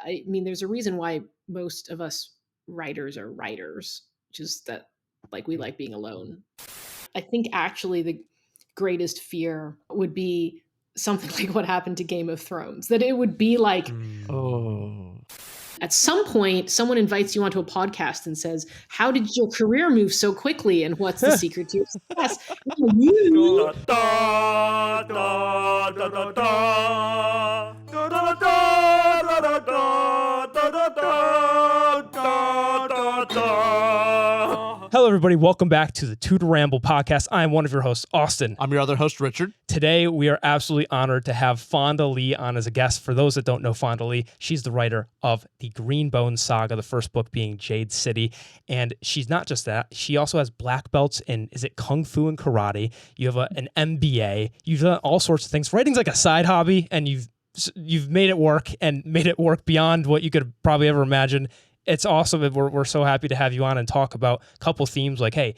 I mean, there's a reason why most of us writers are writers, just that like we like being alone. I think actually the greatest fear would be something like what happened to Game of Thrones, that it would be like, at some point, someone invites you onto a podcast and says, how did your career move so quickly? And what's the secret to your success? Hello, everybody. Welcome back to the Ramble podcast. I am one of your hosts, Austin. I'm your other host, Richard. Today, we are absolutely honored to have Fonda Lee on as a guest. For those that don't know Fonda Lee, she's the writer of the Greenbone saga, the first book being Jade City. And she's not just that. She also has black belts in, is it Kung Fu and Karate? You have an MBA. You've done all sorts of things. Writing's like a side hobby, and you've made it work and made it work beyond what you could probably ever imagine. It's awesome. We're so happy to have you on and talk about a couple themes like, hey,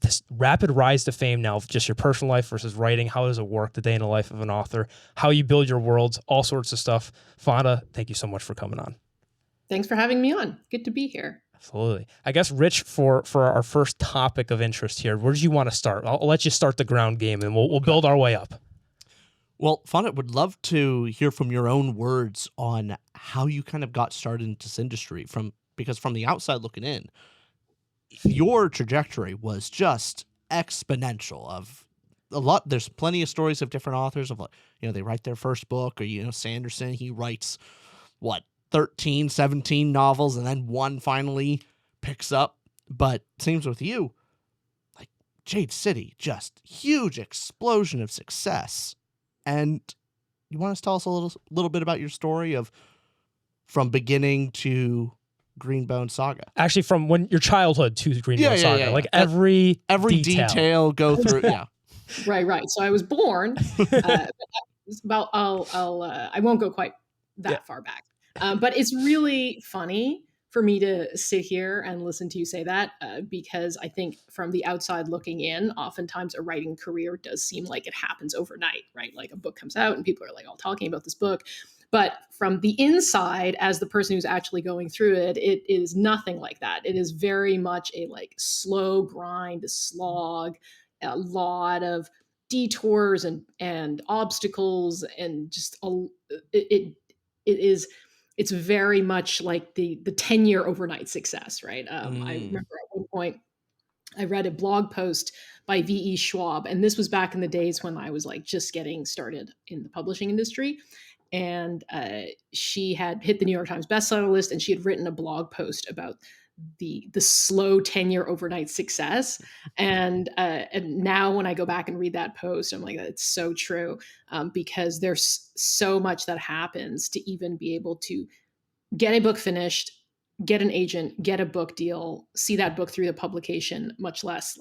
this rapid rise to fame now of just your personal life versus writing. How does it work, the day in the life of an author, how you build your worlds, all sorts of stuff. Fonda, thank you so much for coming on. Thanks for having me on. Good to be here. Absolutely. I guess, Rich, for our first topic of interest here, where do you want to start? I'll let you start the ground game and we'll build our way up. Well, Fonda, would love to hear from your own words on how you kind of got started into this industry because from the outside looking in, your trajectory was just exponential. There's plenty of stories of different authors of, they write their first book, or, Sanderson, he writes 13, 17 novels, and then one finally picks up. But seems with you, like Jade City, just huge explosion of success. And you want to tell us a little bit about your story of from beginning to Greenbone Saga? Actually, from when your childhood to Greenbone Saga, yeah. Like every detail go through. Yeah, Right. So I was born. I won't go quite that far back, but it's really funny for me to sit here and listen to you say that because I think from the outside looking in, oftentimes a writing career does seem like it happens overnight, right? Like a book comes out and people are like all talking about this book. But from the inside, as the person who's actually going through it, it is nothing like that. It is very much a slow grind, a slog, a lot of detours and obstacles, and just it's very much like the 10-year overnight success, right? I remember at one point I read a blog post by V.E. Schwab, and this was back in the days when I was just getting started in the publishing industry. And she had hit the New York Times bestseller list, and she had written a blog post about the slow 10-year overnight success. And now when I go back and read that post, I'm like, that's so true, because there's so much that happens to even be able to get a book finished, get an agent, get a book deal, see that book through the publication, much less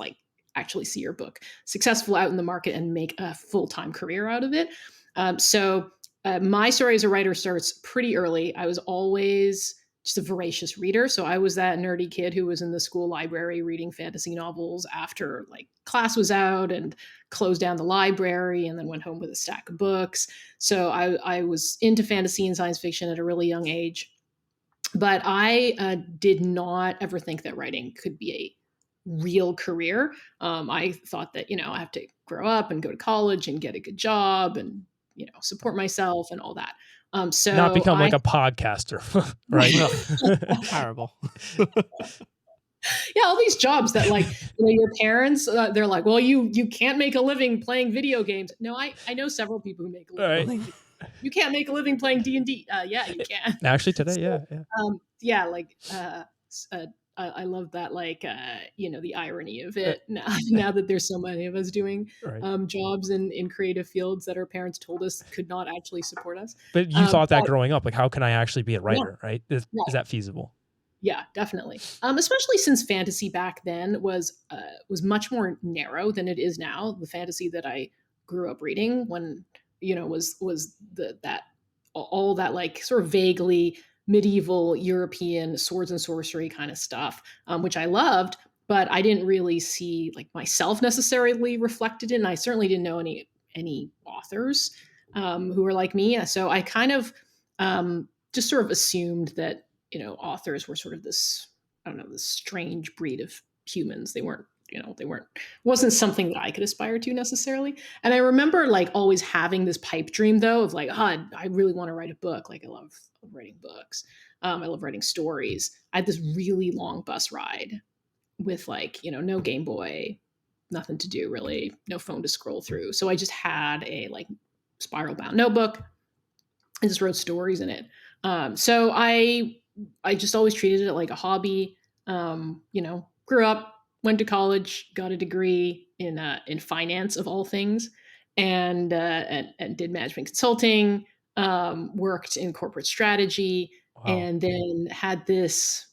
actually see your book successful out in the market and make a full-time career out of it. So my story as a writer starts pretty early. I was always just a voracious reader. So I was that nerdy kid who was in the school library reading fantasy novels after class was out and closed down the library and then went home with a stack of books. So I was into fantasy and science fiction at a really young age. But I did not ever think that writing could be a real career. I thought that, I have to grow up and go to college and get a good job and support myself and all that. So not become a podcaster, right? Terrible. Yeah, all these jobs that your parents, they're like, well, you can't make a living playing video games. No, I know several people who make a living. Right. You can't make a living playing D&D. Yeah, you can. Actually, today, I love that, the irony of it now that there's so many of us doing jobs in creative fields that our parents told us could not actually support us. But you thought that growing up, how can I actually be a writer, right? Is that feasible? Yeah, definitely. Especially since fantasy back then was much more narrow than it is now. The fantasy that I grew up reading when, was all that sort of vaguely medieval European swords and sorcery kind of stuff, which I loved, but I didn't really see myself necessarily reflected in. I certainly didn't know any authors who were like me. So I kind of just sort of assumed that, authors were sort of this, I don't know, this strange breed of humans. Wasn't something that I could aspire to necessarily. And I remember like always having this pipe dream though of like, I really want to write a book. Like I love writing books. I love writing stories. I had this really long bus ride with like, no Game Boy, nothing to do really, no phone to scroll through. So I just had a like spiral bound notebook. I just wrote stories in it. So I just always treated it like a hobby. Grew up, went to college, got a degree in finance of all things, and did management consulting. Worked in corporate strategy, Wow. and then had this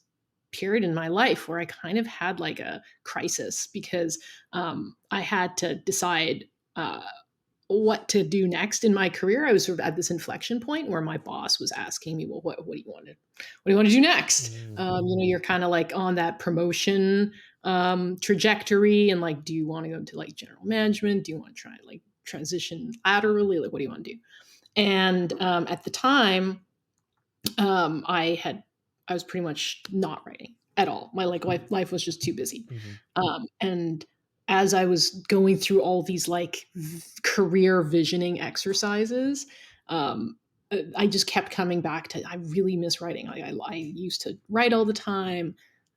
period in my life where I kind of had like a crisis because I had to decide what to do next in my career. I was sort of at this inflection point where my boss was asking me, "Well, what do you want to do next?" Mm. You're kind of like on that promotion trajectory, and like, do you want to go into like general management? Do you want to try like transition laterally? Like, what do you want to do? And at the time, I was pretty much not writing at all. My like life was just too busy. Mhm. And as I was going through all these like career visioning exercises, I just kept coming back to I really miss writing. Like I used to write all the time.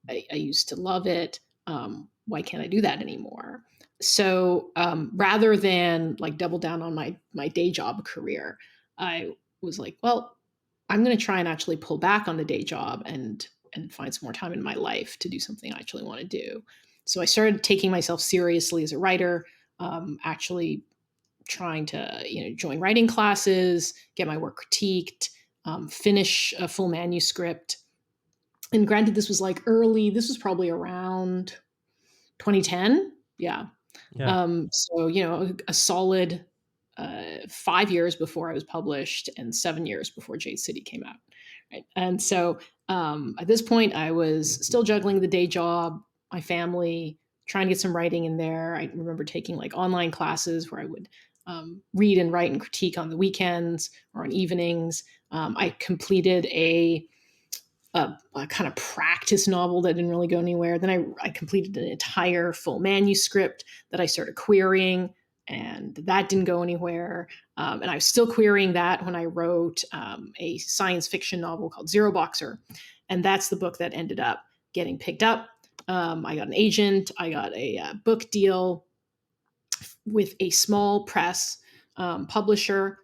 I used to love it. Why can't I do that anymore? So rather than like double down on my day job career, I was like, well, I'm going to try and actually pull back on the day job and find some more time in my life to do something I actually want to do. So I started taking myself seriously as a writer, actually trying to join writing classes, get my work critiqued, finish a full manuscript. And granted, this was like early. This was probably around 2010. Yeah. Yeah. So a solid 5 years before I was published and 7 years before Jade City came out. Right. And so at this point, I was still juggling the day job, my family, trying to get some writing in there. I remember taking like online classes where I would read and write and critique on the weekends or on evenings. I completed a kind of practice novel that didn't really go anywhere. Then I completed an entire full manuscript that I started querying, and that didn't go anywhere. And I was still querying that when I wrote a science fiction novel called Zero Boxer. And that's the book that ended up getting picked up. I got an agent, I got a book deal with a small press publisher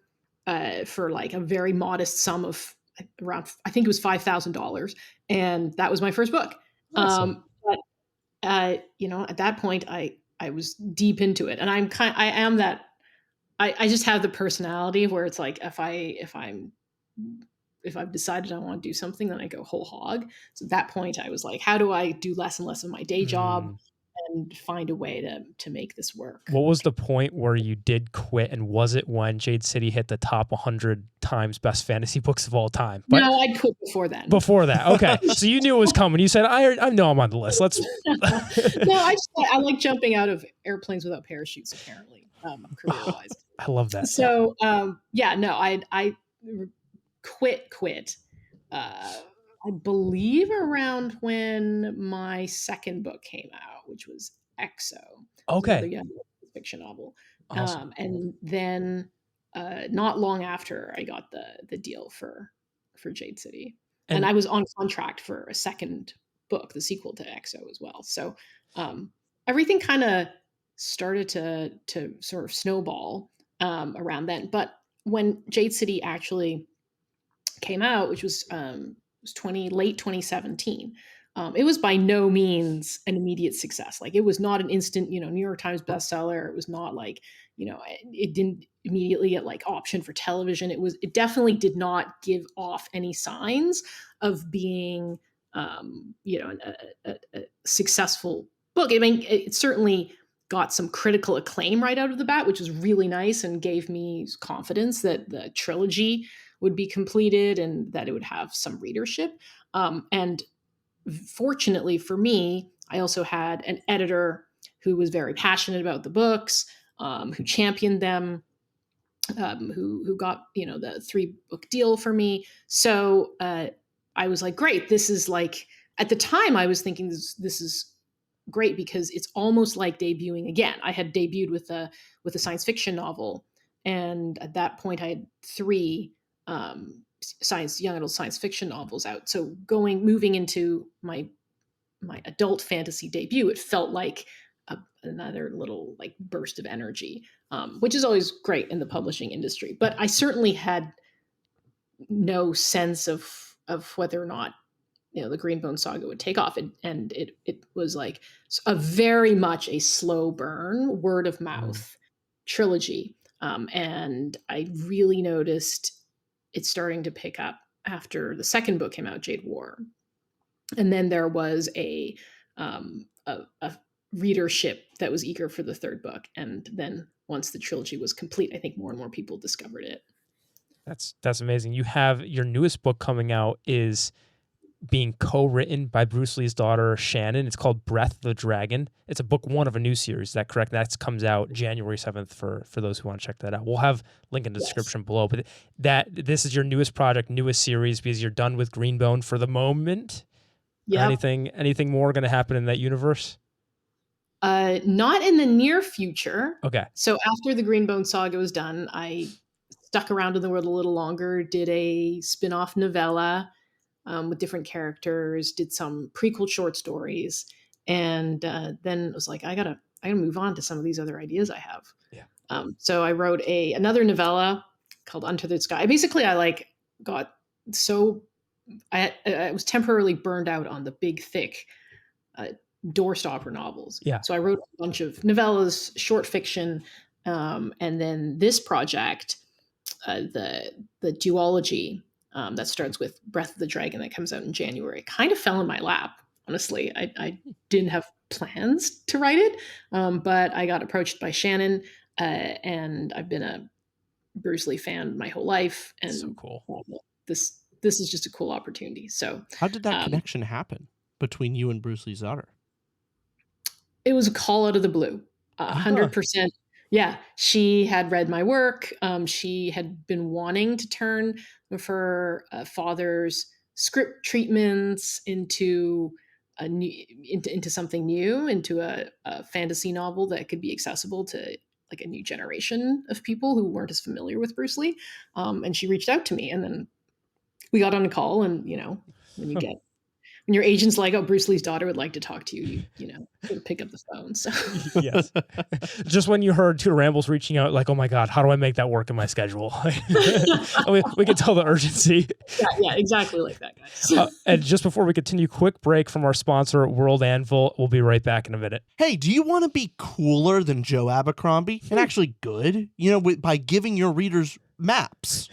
for like a very modest sum of around, I think it was $5,000, and that was my first book. Awesome. But at that point, I was deep into it, and I am that. I just have the personality where it's like if I've decided I want to do something, then I go whole hog. So at that point, I was like, how do I do less and less of my day job Mm. and find a way to make this work? What was the point where you did quit, and was it when Jade City hit the top 100 times best fantasy books of all time? But No, I'd quit before then. before that, okay. So you knew it was coming. You said, I know I'm on the list. Let's. No, I like jumping out of airplanes without parachutes, apparently, career wise. I love that. So yeah, no, I quit. I believe around when my second book came out, which was EXO. It was another Okay. young fiction novel. Awesome. And then not long after, I got the deal for Jade City, and And I was on contract for a second book, the sequel to EXO as well. So everything kind of started to sort of snowball around then. But when Jade City actually came out, which was late 2017. It was by no means an immediate success. Like it was not an instant, New York Times bestseller. It was not like, it didn't immediately get like option for television. It definitely did not give off any signs of being, a successful book. I mean, it certainly got some critical acclaim right out of the bat, which was really nice and gave me confidence that the trilogy would be completed and that it would have some readership. And fortunately for me, I also had an editor who was very passionate about the books, who championed them. who got the 3-book deal for me. So I was like, great. This is like, at the time I was thinking this is great because it's almost like debuting again. I had debuted with a science fiction novel, and at that point I had 3 young adult science fiction novels out. So moving into my adult fantasy debut, it felt like another little like burst of energy, which is always great in the publishing industry. But I certainly had no sense of whether or not the Greenbone saga would take off, and it was like a very much a slow burn, word of mouth trilogy, and I really noticed it starting to pick up after the second book came out, Jade War, and then there was a readership that was eager for the third book, and then once the trilogy was complete, I think more and more people discovered it. That's amazing. You have your newest book coming out is being co-written by Bruce Lee's daughter, Shannon. It's called Breath of the Dragon. It's a book 1 of a new series. Is that correct? That comes out January 7th for those who want to check that out. We'll have link in the description below. But this is your newest project, newest series, because you're done with Greenbone for the moment. Yeah. Anything more going to happen in that universe? Not in the near future. Okay. So after the Greenbone saga was done, I stuck around in the world a little longer, did a spin-off novella with different characters, did some prequel short stories, and then it was like, I gotta move on to some of these other ideas I have. Yeah. So I wrote another novella called Untethered Sky. Basically, I was temporarily burned out on the big, thick doorstopper novels. Yeah. So I wrote a bunch of novellas, short fiction, and then this project, the duology that starts with Breath of the Dragon that comes out in January, kind of fell in my lap. Honestly, I didn't have plans to write it, but I got approached by Shannon, and I've been a Bruce Lee fan my whole life, and so cool. This is just a cool opportunity. So how did that connection happen between you and Bruce Lee's daughter? It was a call out of the blue, 100%. Yeah, she had read my work. She had been wanting to turn her father's script treatments into something new, into a fantasy novel that could be accessible to like a new generation of people who weren't as familiar with Bruce Lee. And she reached out to me, and then we got on a call. And when your agent's like, "Oh, Bruce Lee's daughter would like to talk to you," you pick up the phone. So yes, just when you heard two Rambles reaching out, like, "Oh my God, how do I make that work in my schedule?" we can tell the urgency. Yeah, exactly like that, guys. And just before we continue, quick break from our sponsor, World Anvil. We'll be right back in a minute. Hey, do you want to be cooler than Joe Abercrombie and actually good? By giving your readers maps.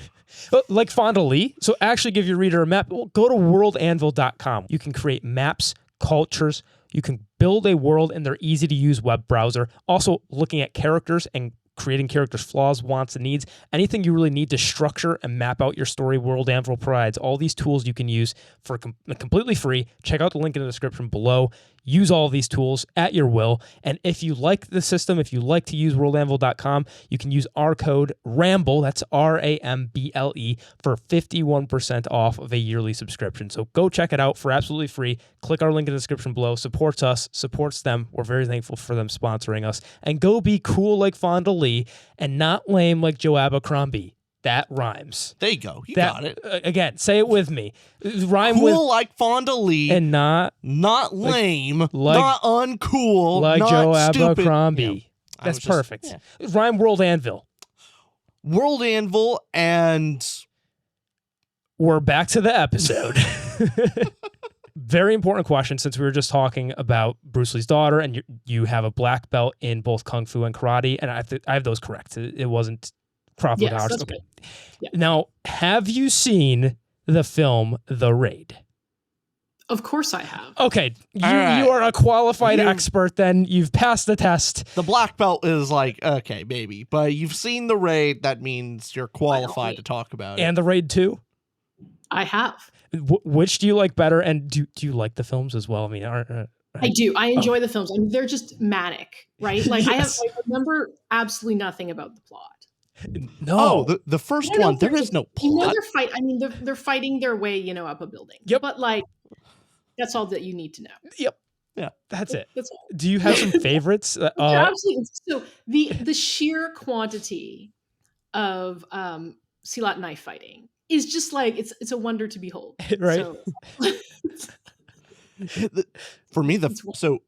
Like Fonda Lee. So actually give your reader a map. Well, go to worldanvil.com. You can create maps, cultures. You can build a world in their easy-to-use web browser. Also, looking at characters and creating characters' flaws, wants, and needs. Anything you really need to structure and map out your story, World Anvil provides all these tools you can use for completely free. Check out the link in the description below. Use all of these tools at your will. And if you like the system, if you like to use worldanvil.com, you can use our code RAMBLE, that's RAMBLE, for 51% off of a yearly subscription. So go check it out for absolutely free. Click our link in the description below. Supports us, supports them. We're very thankful for them sponsoring us. And go be cool like Fonda Lee and not lame like Joe Abercrombie. That rhymes. There you go. You got it. Again, say it with me. Rhyme cool with like Fonda Lee, and not lame, not uncool, like not Joe stupid. Abercrombie. Yeah. That's perfect. Yeah. Rhyme World Anvil. World Anvil, and we're back to the episode. Very important question, since we were just talking about Bruce Lee's daughter, and you have a black belt in both Kung Fu and Karate, and I have those correct. It wasn't Crawford yes, House. that's Okay. right. Yeah. Now, have you seen the film The Raid? Of course I have. Okay. You right. are a qualified expert then. You've passed the test. The black belt is like, okay, maybe. But you've seen The Raid. That means you're qualified to talk about it. And The Raid 2? I have. Which do you like better? And do you like the films as well? I mean, I do. I enjoy the films. I mean, they're just manic, right? Like yes. I remember absolutely nothing about the plot. Oh, No. the first No, no, one, there is no plot. I mean, they're fighting their way, up a building. Yep. But like, that's all that you need to know. Yep. Yeah. That's it. That's all. Do you have some favorites? Yeah, absolutely. So the sheer quantity of silat knife fighting is just like it's a wonder to behold. Right. So For me, it's so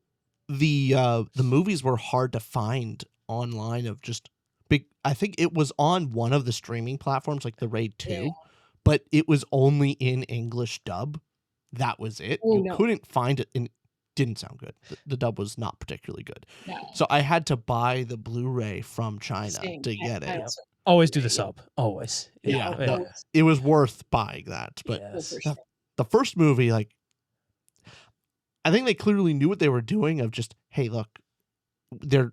the movies were hard to find online of just big. I think it was on one of the streaming platforms like the Raid 2, Yeah. but it was only in English dub. That was it. Oh, You no. couldn't find it in didn't sound good. The dub was not particularly good. No. So I had to buy the Blu-ray from China Same. to get I it. also- Always do the sub. Always. Yeah, of no, course. it was worth buying that. But Yes. For sure. the first movie, like, I think they clearly knew what they were doing of just, hey, look, they're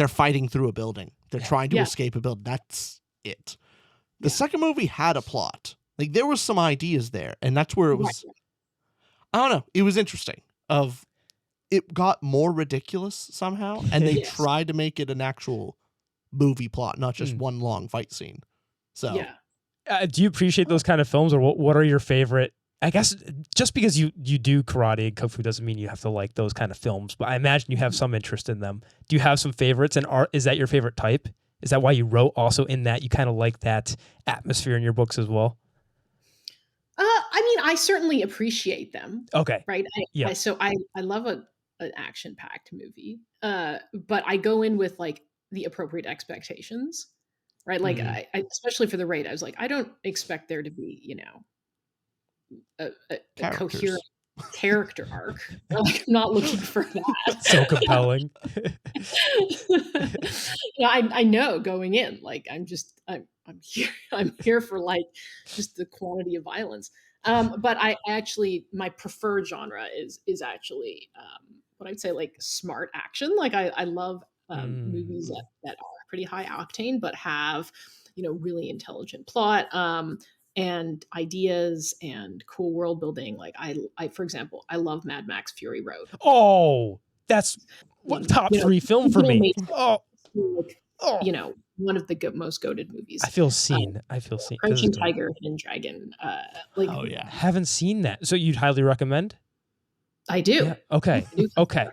fighting through a building. They're trying to Yeah. escape a building. That's it. The Yeah. second movie had a plot. Like, there was some ideas there, and that's where it was, Right. I don't know, it was interesting. It got more ridiculous somehow, and they Yes. tried to make it an actual movie plot, not just Mm. one long fight scene. So Yeah. Do you appreciate those kind of films, or what are your favorite? I guess just because you do karate and kung fu doesn't mean you have to like those kind of films, but I imagine you have some interest in them. Do you have some favorites, and is that your favorite type? Is that why you wrote also in that you kind of like that atmosphere in your books as well? I mean, I certainly appreciate them, Okay. right? Yeah. I love an action-packed movie, but I go in with like the appropriate expectations, right? Like Mhm. I especially for the Raid, I was like, I don't expect there to be, a characters. coherent character arc. Like, I'm not looking for that. So compelling. I know going in, like I'm here I'm here for like just the quantity of violence. But I actually my preferred genre is actually what I'd say like smart action. Like I love movies that are pretty high octane but have really intelligent plot. And ideas and cool world building. Like I for example, I love Mad Max Fury Road. Oh, that's what top 3 film for Little me. Matrix, Oh, like, oh. one of the most goated movies. I feel seen. I feel seen. This is Crouching great. Tiger, Hidden Dragon. Like Oh, yeah. Haven't seen that. So you'd highly recommend? I do. Yeah. Okay. I do. Okay.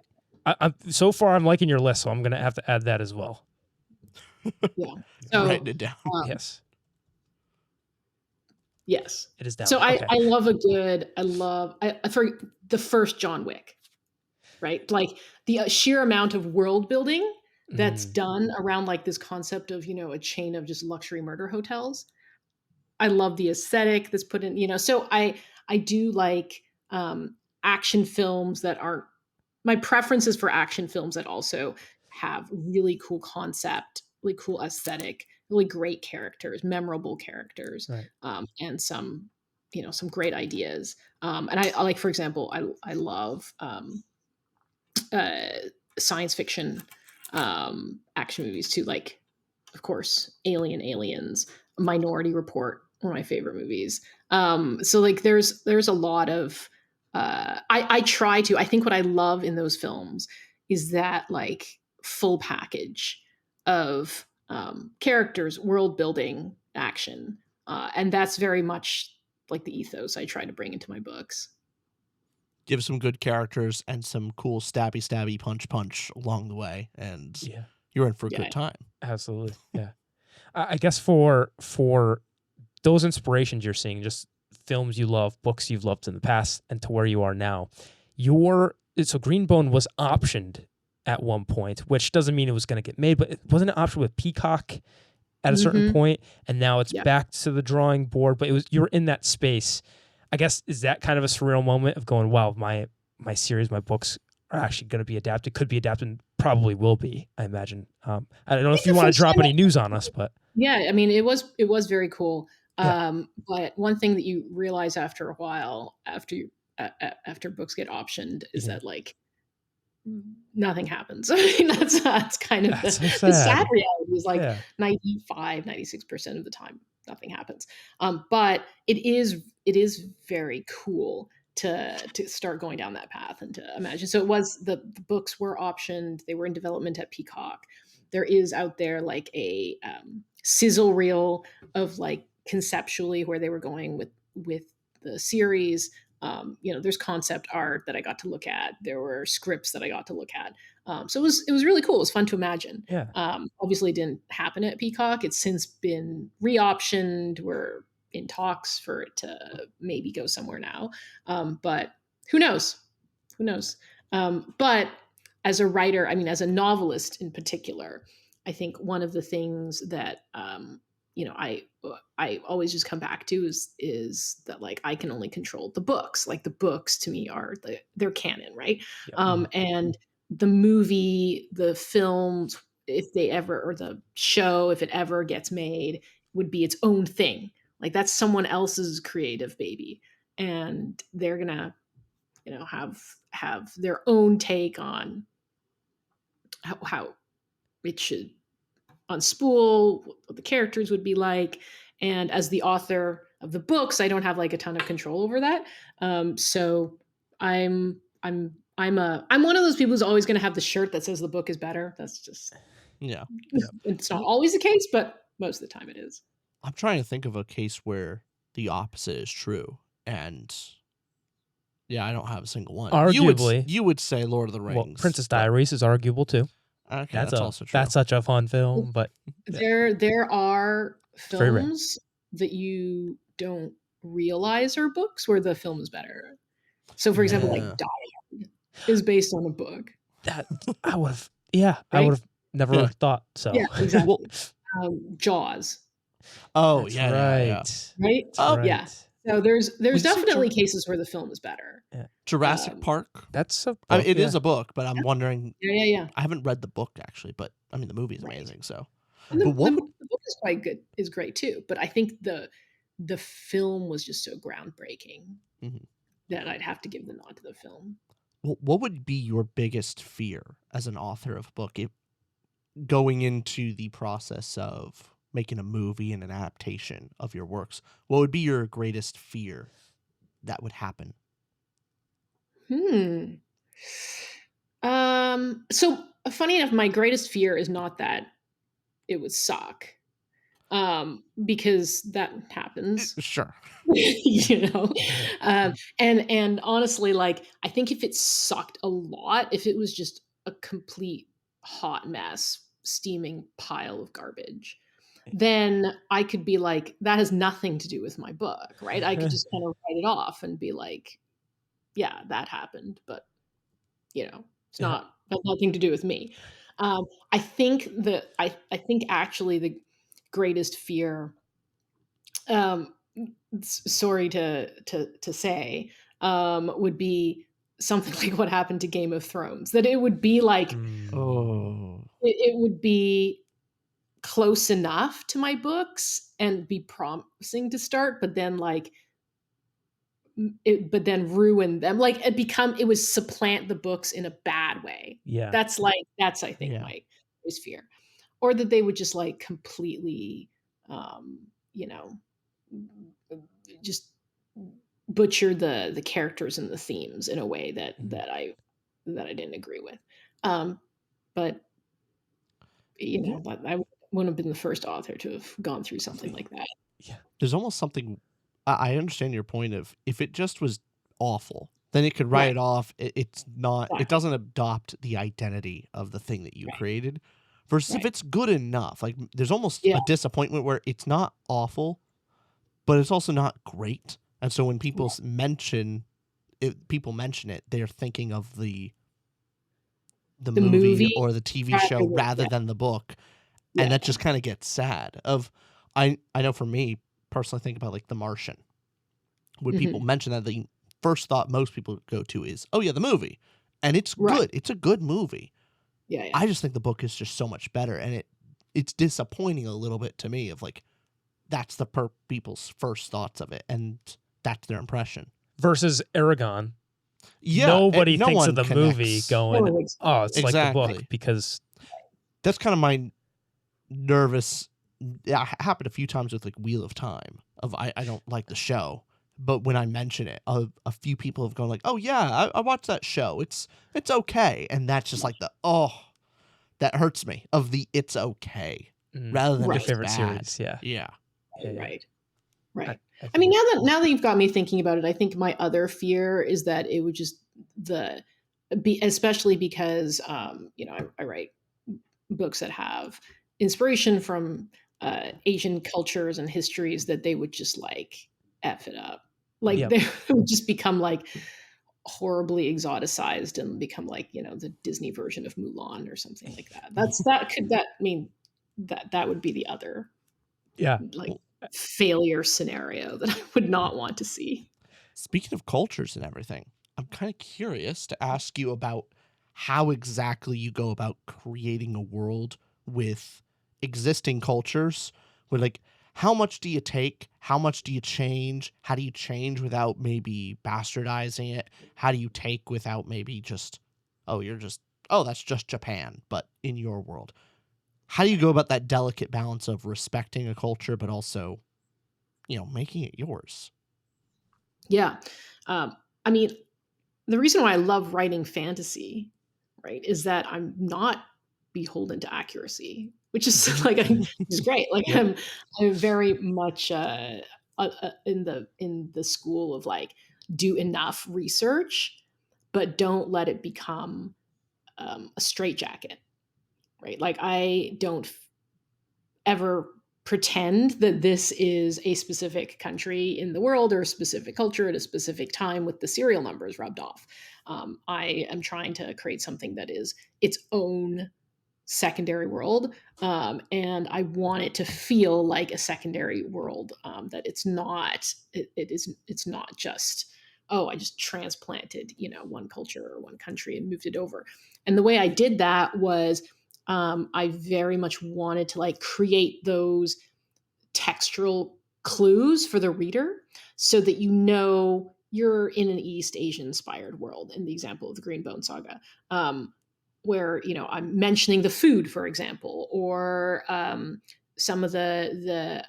I'm so far I'm liking your list, so I'm gonna have to add that as well. Yeah. So Writing it down. Yes. yes. It is down. So Okay. I love a good. For the first John Wick, right? Like the sheer amount of world building that's done around like this concept of a chain of just luxury murder hotels. I love the aesthetic that's put in. So I do like action films that aren't. My preference is for action films that also have really cool concept, really cool aesthetic, really great characters, memorable characters, Right. and some great ideas. And I like, for example, I love science fiction action movies too. Like, of course, Aliens, Minority Report, one of my favorite movies. So like, there's a lot of I try to. I think what I love in those films is that like full package of characters, world building, action, and that's very much like the ethos I try to bring into my books. Give some good characters and some cool stabby punch along the way, and Yeah. you're in for a Yeah. good time. Absolutely. Yeah. I guess for those inspirations you're seeing, just films you love, books you've loved in the past, and to where you are now, so Greenbone was optioned at one point, which doesn't mean it was going to get made, but it wasn't an option with Peacock at a certain point, and now it's back to the drawing board. But you were in that space. I guess, is that kind of a surreal moment of going, wow, my series, my books are actually going to be adapted, could be adapted, and probably will be, I imagine. I don't know if you want to drop any news on us, but yeah, I mean, it was very cool. But one thing that you realize after a while, after books get optioned, is that like nothing happens. I mean, that's kind of That's the so sad. sad reality is like Yeah. 96% of the time nothing happens. But it is very cool to start going down that path and to imagine. So it was the books were optioned, they were in development at Peacock. there is out there like a sizzle reel of like conceptually where they were going with the series. There's concept art that I got to look at. There were scripts that I got to look at. So it was really cool. It was fun to imagine. Yeah. Obviously, it didn't happen at Peacock. It's since been reoptioned. We're in talks for it to maybe go somewhere now. But who knows? Who knows? But as a writer, I mean, as a novelist in particular, I think one of the things that I always just come back to is that like I can only control the books. Like the books to me are they're canon, right? Yep. And the movie, the films, if they ever, or the show, if it ever gets made, would be its own thing. Like that's someone else's creative baby, and they're gonna, have their own take on how it should unspool, what the characters would be like. And as the author of the books, I don't have like a ton of control over that. So I'm one of those people who's always going to have the shirt that says the book is better. That's just Yeah. It's not always the case, but most of the time it is. I'm trying to think of a case where the opposite is true, and yeah, I don't have a single one. Arguably, you would say Lord of the Rings. Well, Princess Diaries is arguable too. Okay, that's also true. That's such a fun film, but there are films that you don't realize are books where the film is better. So, for example, like Die Hard is based on a book. That I would have, right? I would have never thought so. Yeah, exactly. Jaws. Oh, That's yeah, right. yeah. Right? That's right. Yeah. So there's definitely cases where the film is better. Yeah. Jurassic Park. That's a book, I mean, it is a book, but I'm wondering. Yeah. I haven't read the book actually, but I mean the movie is amazing. So, and the book is quite good. Is great too. But I think the film was just so groundbreaking that I'd have to give the nod to the film. Well, what would be your biggest fear as an author of a book, going into the process of making a movie and an adaptation of your works? What would be your greatest fear that would happen? So funny enough, my greatest fear is not that it would suck, because that happens. Sure. And honestly, like, I think if it sucked a lot, if it was just a complete hot mess, steaming pile of garbage, then I could be like, that has nothing to do with my book, right? I could just kind of write it off and be like, yeah, that happened, but it's not has nothing to do with me. I think actually the greatest fear, sorry to say, would be something like what happened to Game of Thrones. That it would be like, it would be close enough to my books and be promising to start, but then ruin them. Like it would supplant the books in a bad way. Yeah. That's I think my biggest fear. Or that they would just like completely, just butcher the characters and the themes in a way that I didn't agree with. But I wouldn't have been the first author to have gone through something like that. Yeah. There's almost something, I understand your point of, if it just was awful, then it could write it off. It's not, it doesn't adopt the identity of the thing that you created. Versus if it's good enough, like there's almost a disappointment where it's not awful, but it's also not great. And so when people mention it, they're thinking of the movie or the TV show rather than the book. And that just kind of gets sad. I know for me personally, think about like The Martian. When people mention that, the first thought most people go to is, oh yeah, the movie. And it's good. It's a good movie. Yeah. I just think the book is just so much better, and it's disappointing a little bit to me of like, that's the people's first thoughts of it, and that's their impression. Versus Aragon. Yeah. Nobody thinks of the movie going, oh, it's like the book, because that's kind of my nervous. Yeah, it happened a few times with like Wheel of Time. I don't like the show, but when I mention it, a few people have gone like, "Oh yeah, I watched that show. It's okay," and that's just like that hurts me of the it's okay rather than Your Right. just favorite bad. series, yeah. Yeah. Yeah, yeah. Right. Right. I I think mean, now that you've got me thinking about it, I think my other fear is that it would just the be especially because I write books that have inspiration from Asian cultures and histories that they would just like F it up. Like Yep. they would just become like horribly exoticized and become like, the Disney version of Mulan or something like that. That mean that would be the other Yeah. like Well, failure scenario that I would not want to see. speaking of cultures and everything, I'm kind of curious to ask you about how exactly you go about creating a world with existing cultures. With like, how much do you take? How much do you change? How do you change without maybe bastardizing it? How do you take without maybe just, that's just Japan, but in your world? How do you go about that delicate balance of respecting a culture, but also, making it yours? Yeah. I mean, the reason why I love writing fantasy, right, is that I'm not beholden to accuracy, which is like which is great. Like Yep. I'm very much in the school of like do enough research, but don't let it become a straitjacket, right? Like I don't ever pretend that this is a specific country in the world or a specific culture at a specific time with the serial numbers rubbed off. I am trying to create something that is its own secondary world, and I want it to feel like a secondary world. That it's not. It's not just. Oh, I just transplanted, one culture or one country and moved it over. And the way I did that was I very much wanted to like create those textural clues for the reader so that you're in an East Asian inspired world in the example of the Greenbone saga. Where I'm mentioning the food, for example, or some of the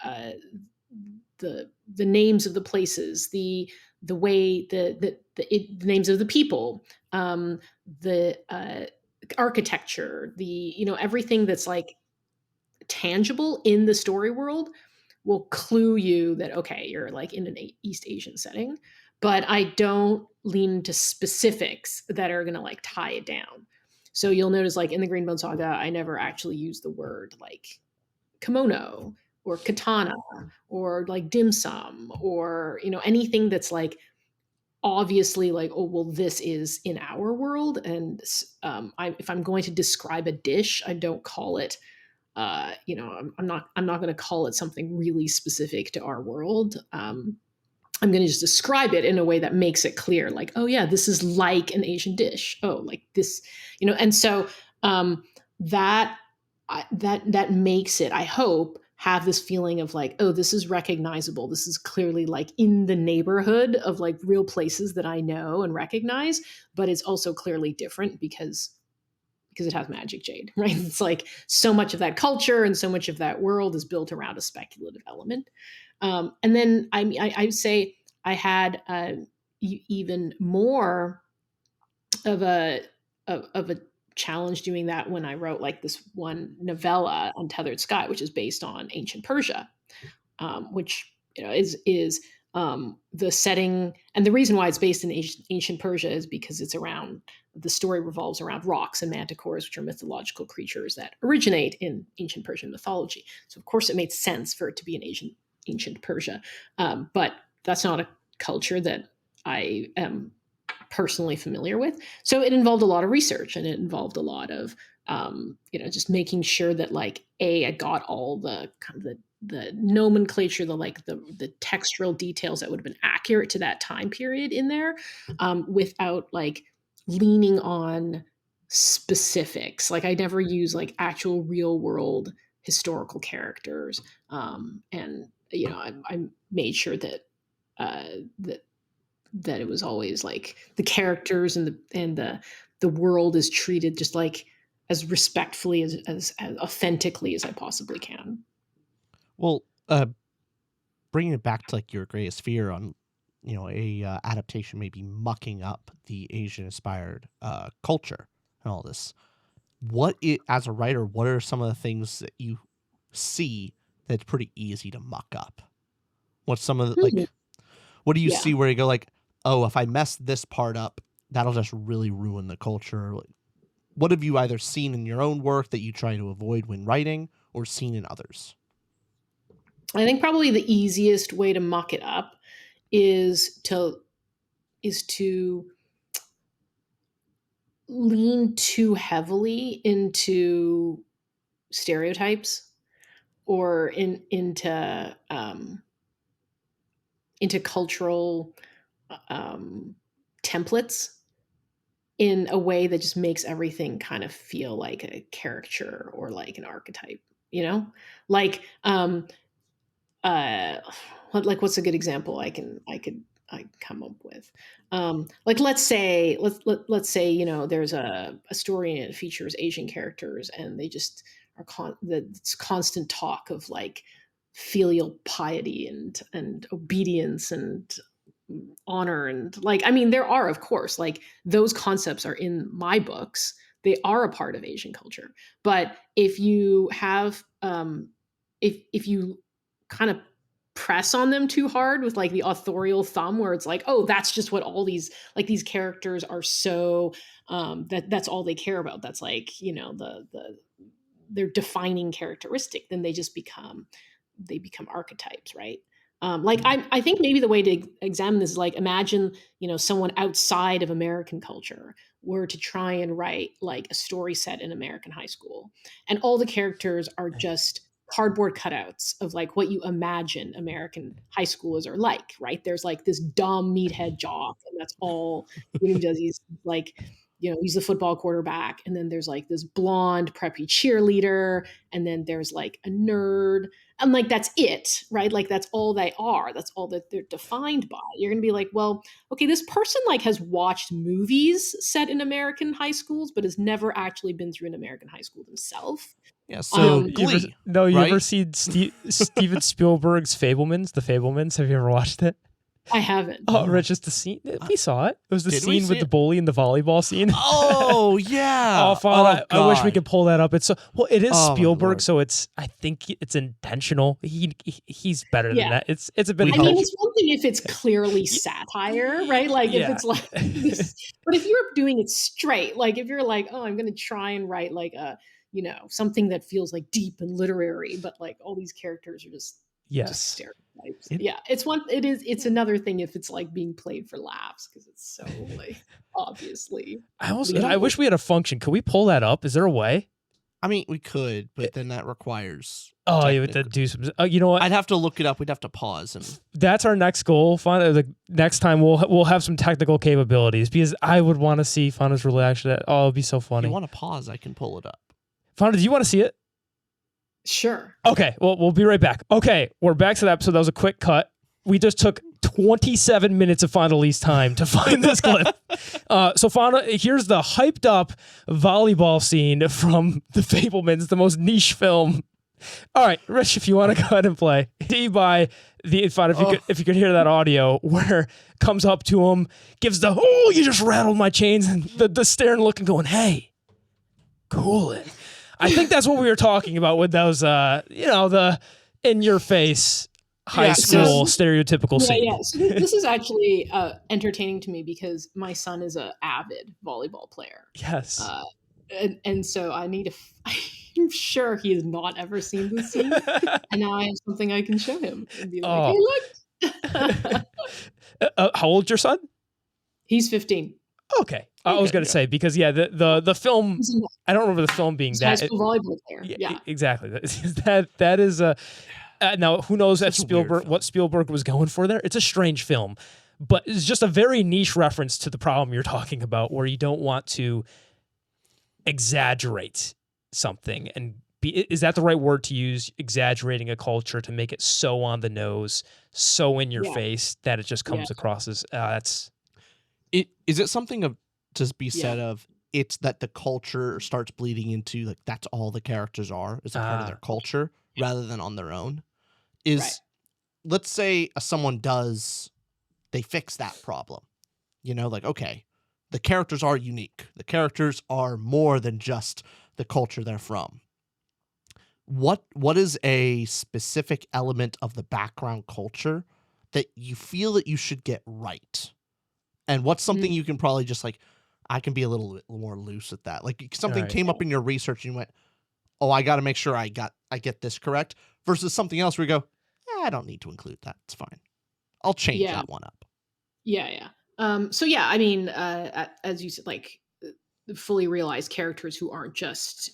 names of the places, the way the names of the people, the architecture, everything that's like tangible in the story world will clue you that okay, you're like in an East Asian setting. But I don't lean into specifics that are going to like tie it down. So you'll notice like in the Greenbone saga I never actually use the word like kimono or katana or like dim sum or anything that's like obviously like, oh well, this is in our world. And if I'm going to describe a dish, I don't call it I'm not going to call it something really specific to our world. I'm going to just describe it in a way that makes it clear, like, oh yeah, this is like an Asian dish. Oh, like this, and so that that makes it, I hope, have this feeling of like, oh, this is recognizable. This is clearly like in the neighborhood of like real places that I know and recognize, but it's also clearly different because it has magic jade, right? It's like so much of that culture and so much of that world is built around a speculative element. And then I would say I had even more of a challenge doing that when I wrote like this one novella, Untethered Sky, which is based on ancient Persia, which is the setting. And the reason why it's based in ancient Persia is because the story revolves around rocks and manticores, which are mythological creatures that originate in ancient Persian mythology. So of course it made sense for it to be in ancient Persia, but that's not a culture that I am personally familiar with. So it involved a lot of research, and it involved a lot of just making sure that like I got all the kind of the nomenclature, the textural details that would have been accurate to that time period in there, without like leaning on specifics. Like I never use like actual real world historical characters, and I made sure that uh, that that it was always like the characters and the world is treated just like as respectfully as authentically as I possibly can. Well, bringing it back to like your greatest fear on, a adaptation maybe mucking up the Asian inspired culture and all this. as a writer, what are some of the things that you see that's pretty easy to muck up? What's some of the, Mhm. what do you Yeah. see where you go like, oh, if I mess this part up, that'll just really ruin the culture? What have you either seen in your own work that you try to avoid when writing, or seen in others? I think probably the easiest way to muck it up is to lean too heavily into stereotypes or into cultural um, templates in a way that just makes everything kind of feel like a caricature or like an archetype, you know? Like uh what's a good example I come up with? Like let's say, you know, there's a story and it features Asian characters and they just are it's constant talk of like filial piety and obedience and honor and like I mean there are of course like those concepts are in my books. They are a part of Asian culture. But if you have if you kind of press on them too hard with like the authorial thumb where it's like, oh, that's just what all these like these characters are so that's all they care about. That's like, you know, the their defining characteristic, then they become archetypes, right? Like I think maybe the way to examine this is like imagine, you know, someone outside of American culture were to try and write like a story set in American high school, and all the characters are just cardboard cutouts of like what you imagine American high schoolers are like, right? There's like this dumb meathead jock, and that's all he does. He's like, you know, he's the football quarterback, and then there's like this blonde preppy cheerleader, and then there's like a nerd, and like that's it, right? Like that's all they are, that's all that they're defined by. You're gonna be like, well, okay, this person like has watched movies set in American high schools but has never actually been through an American high school themselves. Yeah, So so um Glee, you ever right? seen Steven Spielberg's Fablemans? The Fablemans. Have you ever watched it? I haven't. Oh, No. Rich, just the scene. We saw it. It was the Did we scene see with the it? bully and the volleyball scene. Oh yeah. Oh, Fawn, I wish we God. could pull that up. It's so well. It is Oh my Spielberg, Lord. so I think it's intentional. He's better than Yeah. that. It's a bit We of I mean, hope. it's one thing if it's clearly satire, right? Like if Yeah. it's like this, but if you're doing it straight, like if you're like, oh, I'm going to try and write like a, you know, something that feels like deep and literary, but like all these characters are just Yes. stereotypes. It- Yeah, it's another thing if it's like being played for laughs because it's so like obviously. I wish we had a function. Could we pull that up? Is there a way? I mean, we could, but then that requires. Oh, you would have to do some. You know what? I'd have to look it up. We'd have to pause and. That's our next goal. Fawn, the next time we'll have some technical capabilities because I would want to see Fauna's reaction. Oh, it'd be so If funny. you want to pause, I can pull it up. Fauna, do you want to see it? Sure. Okay, well, we'll be right back. Okay, we're back to the episode. That was a quick cut. We just took 27 minutes of Fonda Lee's time to find this clip. So Fonda, here's the hyped up volleyball scene from The Fabelmans, the most niche film. All right, Rich, if you want to go ahead and play. By the Fonda, if you could hear that audio where comes up to him, gives the, oh, you just rattled my chains, and the staring look and going, hey, cool it. I think that's what we were talking about with those, you know, the in your face high school stereotypical scene. Yeah. So this is actually entertaining to me because my son is a avid volleyball player. Yes. And so I need to. I'm sure he has not ever seen this scene, and now I have something I can show him and be like, "Hey, look." How old's your son? He's 15. Okay. I was going to say, because, yeah, the film, I don't remember the film being that. High school volleyball player. Yeah. Exactly. That is a. Now, who knows if what Spielberg was going for there? It's a strange film, but it's just a very niche reference to the problem you're talking about, where you don't want to exaggerate something and is that the right word to use? Exaggerating a culture to make it so on the nose, so in your face that it just comes across as that's. Is it something of to be said of it's that the culture starts bleeding into like that's all the characters are as a part of their culture rather than on their own? Let's say someone they fix that problem, you know, like, okay, the characters are unique. The characters are more than just the culture they're from. What is a specific element of the background culture that you feel that you should get right? And what's something you can probably just like, I can be a little bit more loose at that. Like something Right. came up in your research and you went, oh, I got to make sure I get this correct, versus something else where you go, I don't need to include that. It's fine. I'll change Yeah. that one up. Yeah. So yeah, I mean, as you said, like fully realized characters who aren't just,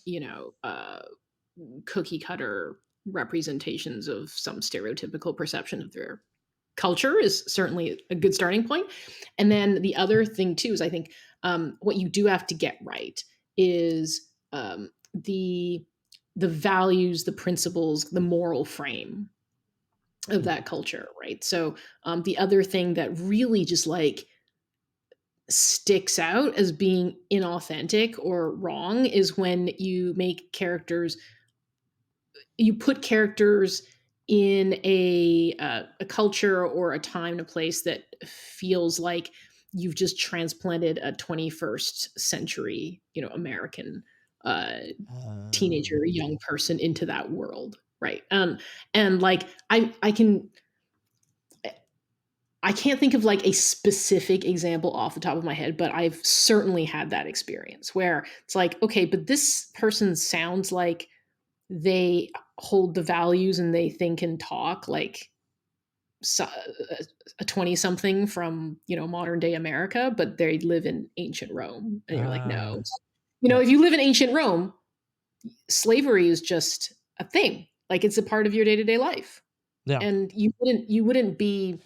cookie cutter representations of some stereotypical perception of their culture is certainly a good starting point. And then the other thing too is I think what you do have to get right is the values, the principles, the moral frame of that culture, right? So the other thing that really just like sticks out as being inauthentic or wrong is when you make characters, you put characters in a culture or a time and a place that feels like you've just transplanted a 21st century, American uh, teenager, young person into that world, right? And like I can't think of like a specific example off the top of my head, but I've certainly had that experience where it's like, okay, but this person sounds like they hold the values and they think and talk like a 20 something from, modern day America, but they live in ancient Rome. And you're like, no. Yeah. If you live in ancient Rome, slavery is just a thing. Like it's a part of your day-to-day life. Yeah. And you wouldn't be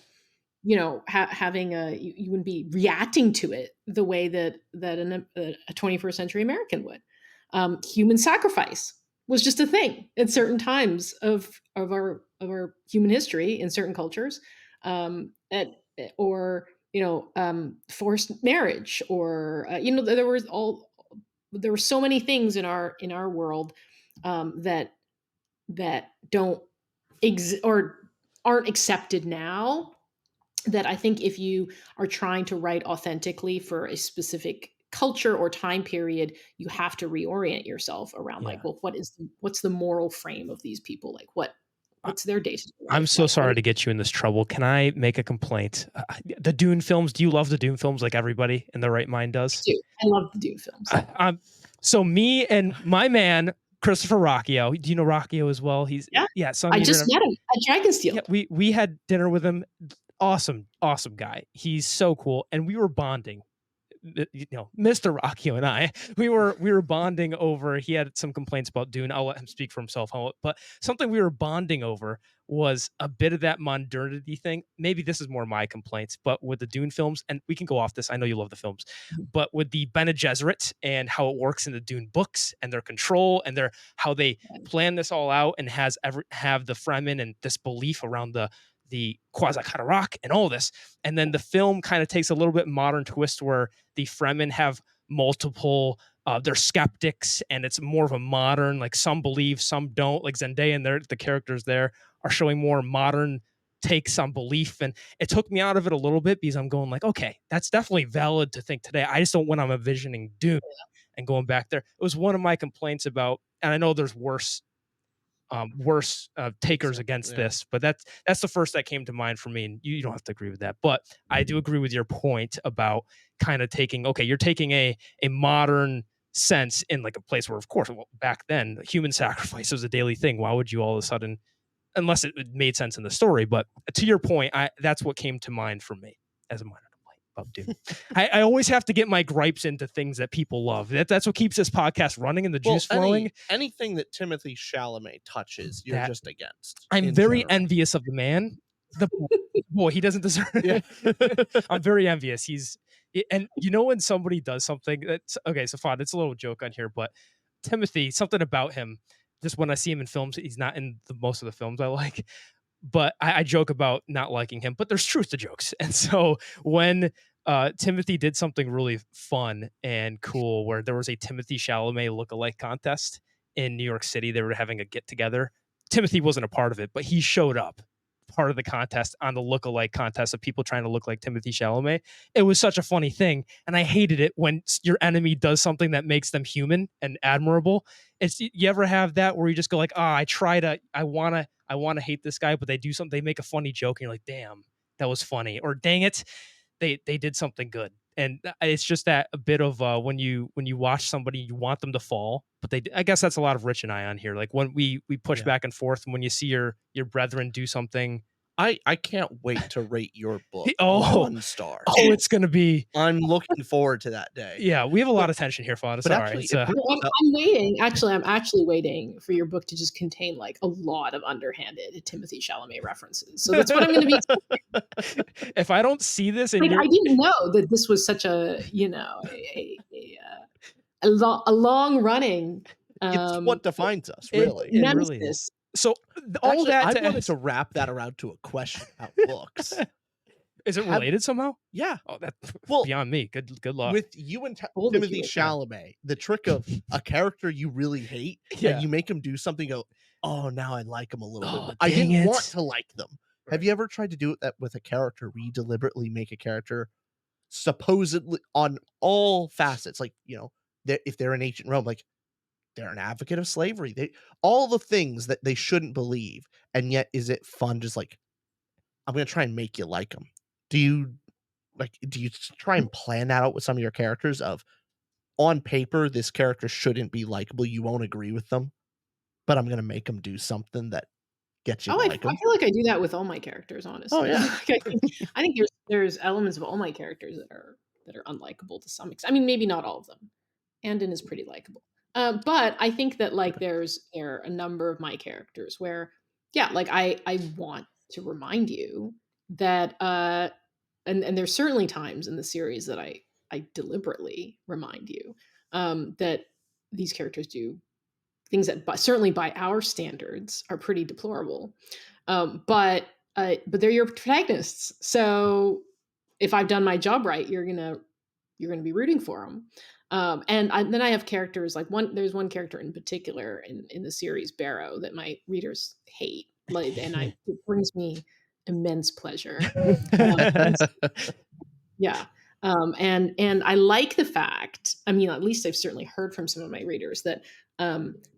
having you wouldn't be reacting to it the way that a 21st century American would. Human sacrifice was just a thing at certain times of our human history in certain cultures, at or forced marriage, or there were so many things in our world that don't or aren't accepted now, that I think if you are trying to write authentically for a specific culture or time period, you have to reorient yourself around like, Yeah. well, what's the moral frame of these people? Like what's their day-to-day I'm life so like? sorry to get you in this trouble. Can I make a complaint? The Dune films, do you love the Dune films like everybody in their right mind does? I love the Dune films. So me and my man, Christopher Rocchio, do you know Rocchio as well? He's Yeah. Sun I Eater. just met him at Dragonsteel. Yeah, we had dinner with him. Awesome guy. He's so cool. And we were bonding. Mr. Rocchio and I, we were bonding over. He had some complaints about Dune. I'll let him speak for himself. But something we were bonding over was a bit of that modernity thing. Maybe this is more my complaints, but with the Dune films, and we can go off this. I know you love the films, but with the Bene Gesserit and how it works in the Dune books and their control and how they plan this all out and have the Fremen and this belief around the Quasi-Khadarach and all this. And then the film kind of takes a little bit modern twist where the Fremen have multiple, they're skeptics, and it's more of a modern, like some believe, some don't. Like Zendaya and the characters there are showing more modern takes on belief. And it took me out of it a little bit because I'm going like, okay, that's definitely valid to think today. I just don't, when I'm envisioning Dune and going back there. It was one of my complaints about, and I know there's worse takers against this, but that's the first that came to mind for me, and you don't have to agree with that, but I do agree with your point about kind of you're taking a modern sense in like a place where, of course, back then human sacrifice was a daily thing. Why would you all of a sudden, unless it made sense in the story? But to your point, that's what came to mind for me as a minor complaint about Dune. I always have to get my gripes into things that people love. That's what keeps this podcast running and the juice flowing. Anything that Timothee Chalamet touches, you're just against. I'm very envious of the man. Boy, he doesn't deserve it. Yeah. I'm very envious. And when somebody does something that's okay, so fine, it's a little joke on here, but Timothee, something about him, just when I see him in films, he's not in most of the films I like, but I joke about not liking him, but there's truth to jokes. And so when Timothee did something really fun and cool, where there was a Timothee Chalamet lookalike contest in New York City, they were having a get together. Timothee wasn't a part of it, but he showed up part of the contest on the look-alike contest of people trying to look like Timothée Chalamet. It was such a funny thing, and I hated it when your enemy does something that makes them human and admirable. You ever have that where you just go like, I wanna hate this guy, but they do something, they make a funny joke, and you're like, damn, that was funny, or dang it, they did something good. And it's just that a bit of when you watch somebody, you want them to fall, but I guess that's a lot of Rich and I on here. Like when we push back and forth, and when you see your brethren do something. I can't wait to rate your book 1 star. Oh, it's gonna be. I'm looking forward to that day. Yeah, we have a lot of tension here, Fonda. But Sorry, actually, I'm waiting. Actually, I'm actually waiting for your book to just contain like a lot of underhanded Timothée Chalamet references. So that's what I'm going to be. If I don't see this, I didn't know that this was such a long running. It's what defines us, really. It really is. So all Actually, that I wanted to wrap that around to a question about books. Is it related somehow? Yeah. Oh, that's well, beyond me. Good luck. With you and Timothée Chalamet, the trick of a character you really hate, and you make him do something, go, oh, now I like him a little bit. I didn't want to like them. Right. Have you ever tried to do that with a character where you deliberately make a character supposedly on all facets, like, if they're in ancient Rome, like, they're an advocate of slavery. All the things that they shouldn't believe, and yet is it fun? Just like, I'm gonna try and make you like them. Do you try and plan that out with some of your characters? Of on paper, this character shouldn't be likable. You won't agree with them, but I'm gonna make them do something that gets you. I feel like I do that with all my characters. Honestly, oh yeah. I think there's elements of all my characters that are unlikable to some extent. I mean, maybe not all of them. Andon is pretty likable. But I think that like there are a number of my characters where, like I want to remind you that, and there's certainly times in the series that I deliberately remind you that these characters do things that certainly by our standards are pretty deplorable, but they're your protagonists. So if I've done my job right, you're gonna be rooting for them. And then I have characters like there's one character in particular in the series, Barrow, that my readers hate, and it brings me immense pleasure. Yeah. And I like the fact, I mean, at least I've certainly heard from some of my readers that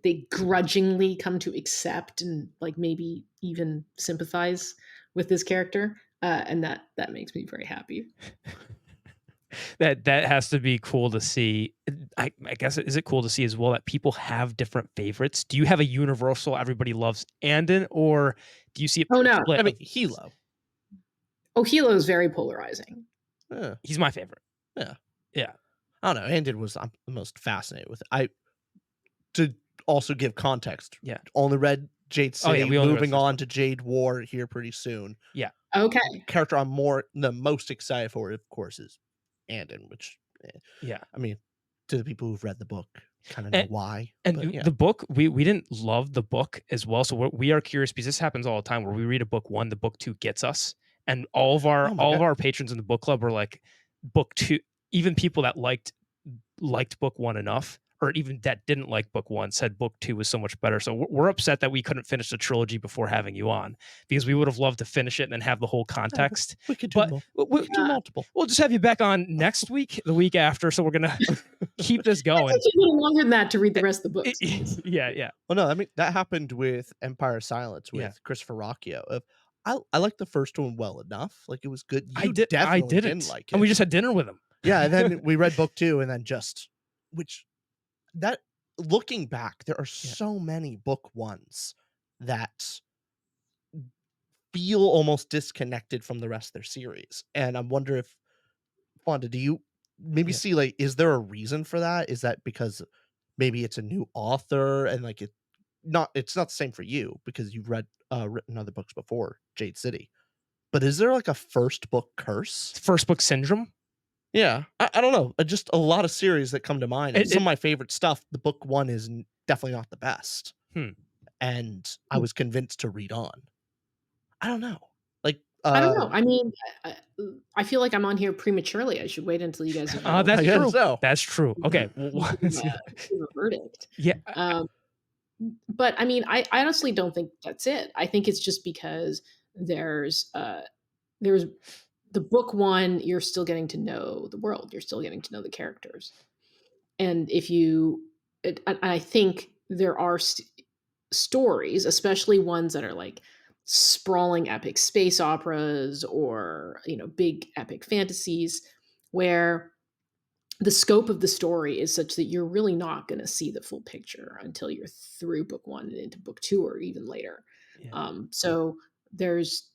they grudgingly come to accept and like maybe even sympathize with this character. And that makes me very happy. That has to be cool to see. I guess, is it cool to see as well that people have different favorites? Do you have a universal everybody loves Andon, or do you see it? Oh no, I mean Hilo. Oh, Hilo is very polarizing. Yeah. He's my favorite. Yeah. Yeah. I don't know. Andon was I'm the most fascinated with it. To also give context. Yeah. Only read Jade City. Moving on to Jade War here pretty soon. Yeah. Okay. Character I'm the most excited for, of course, is Andon, which I mean, to the people who've read the book, kind of know why. And the book, we didn't love the book as well, so we are curious because this happens all the time where we read a book 1, the book 2 gets us, and all of our patrons in the book club were like, book 2. Even people that liked book 1 enough, or even that didn't like book 1, said book 2 was so much better. So we're upset that we couldn't finish the trilogy before having you on, because we would have loved to finish it and then have the whole context. We could do multiple. We'll just have you back on next week, the week after. So we're gonna keep this going. It takes a little longer than that to read the rest of the books. Yeah. Well, no, I mean that happened with Empire of Silence with Christopher Rocchio. I liked the first one well enough, like it was good. I didn't like it, and we just had dinner with him. Yeah, and then we read book 2, and then that looking back, there are so many book 1s that feel almost disconnected from the rest of their series. And I wonder if, Fonda, do you maybe see, like, is there a reason for that? Is that because maybe it's a new author and like it's not the same for you because you've written other books before, Jade City. But is there like a first book curse? First book syndrome? Yeah, I don't know. Just a lot of series that come to mind. And some of my favorite stuff, the book 1 is definitely not the best. And I was convinced to read on. I don't know. Like, I don't know. I mean, I feel like I'm on here prematurely. I should wait until you guys. That's true. So. That's true. Okay. Give a verdict. Yeah. But I mean, I honestly don't think that's it. I think it's just because there's there's the book one, you're still getting to know the world, you're still getting to know the characters. And if you, I think there are stories, especially ones that are like sprawling epic space operas or, big epic fantasies, where the scope of the story is such that you're really not going to see the full picture until you're through book one and into book two or even later. Yeah. So there's,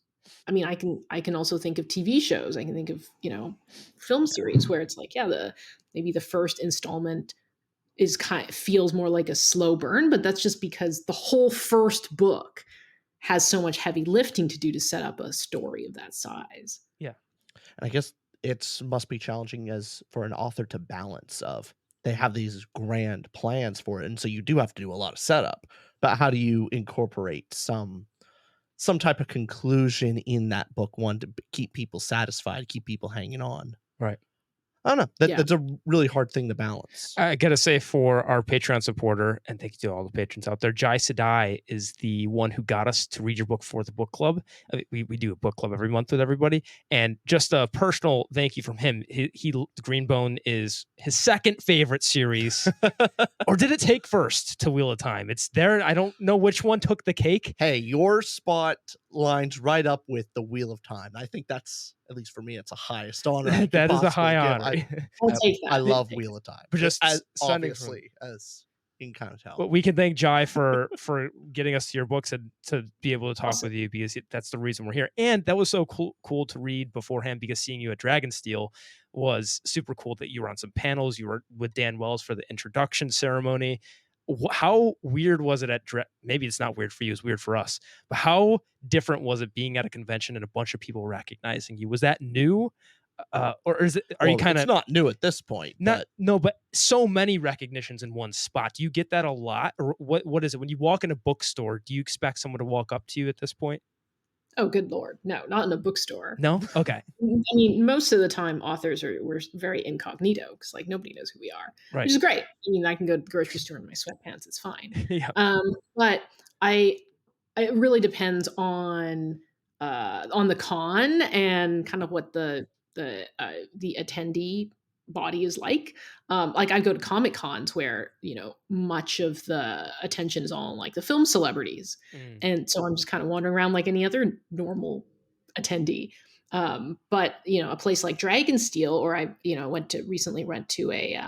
I can also think of TV shows. I can think of, film series where it's like, yeah, maybe the first installment feels more like a slow burn, but that's just because the whole first book has so much heavy lifting to do to set up a story of that size. Yeah. And I guess it must be challenging as for an author to balance of they have these grand plans for it, and so you do have to do a lot of setup. But how do you incorporate some type of conclusion in that book one to keep people satisfied, keep people hanging on? Right. I don't know. Yeah. That's a really hard thing to balance. I gotta say, for our Patreon supporter, and thank you to all the patrons out there, Jai Sadai is the one who got us to read your book for the book club. We do a book club every month with everybody, and just a personal thank you from him. He Greenbone is his second favorite series, or did it take first to Wheel of Time? It's there. I don't know which one took the cake. Hey, your spot lines right up with the Wheel of Time. I think that's, at least for me, it's a highest honor. That is a high honor. I'll take that. I love Wheel of Time. But just as, sending obviously, as you can kind of tell. Well, we can thank Jai for getting us to your books and to be able to talk with you, because that's the reason we're here. And that was so cool to read beforehand, because seeing you at Dragonsteel was super cool. That you were on some panels. You were with Dan Wells for the introduction ceremony. How weird was it maybe it's not weird for you, it's weird for us, but how different was it being at a convention and a bunch of people recognizing you? Was that new? Or is it? Are you kind of? It's not new at this point. But so many recognitions in one spot. Do you get that a lot, or what is it when you walk in a bookstore? Do you expect someone to walk up to you at this point? Oh, good Lord. No, not in a bookstore. No? Okay. Most of the time authors we're very incognito because nobody knows who we are, right. Which is great. I can go to the grocery store in my sweatpants. It's fine. Yeah. But it really depends on the con and kind of what the attendee body is like. I go to Comic Cons where, much of the attention is on the film celebrities. And so I'm just kind of wandering around like any other normal attendee. But, a place like Dragonsteel, or I, recently went to a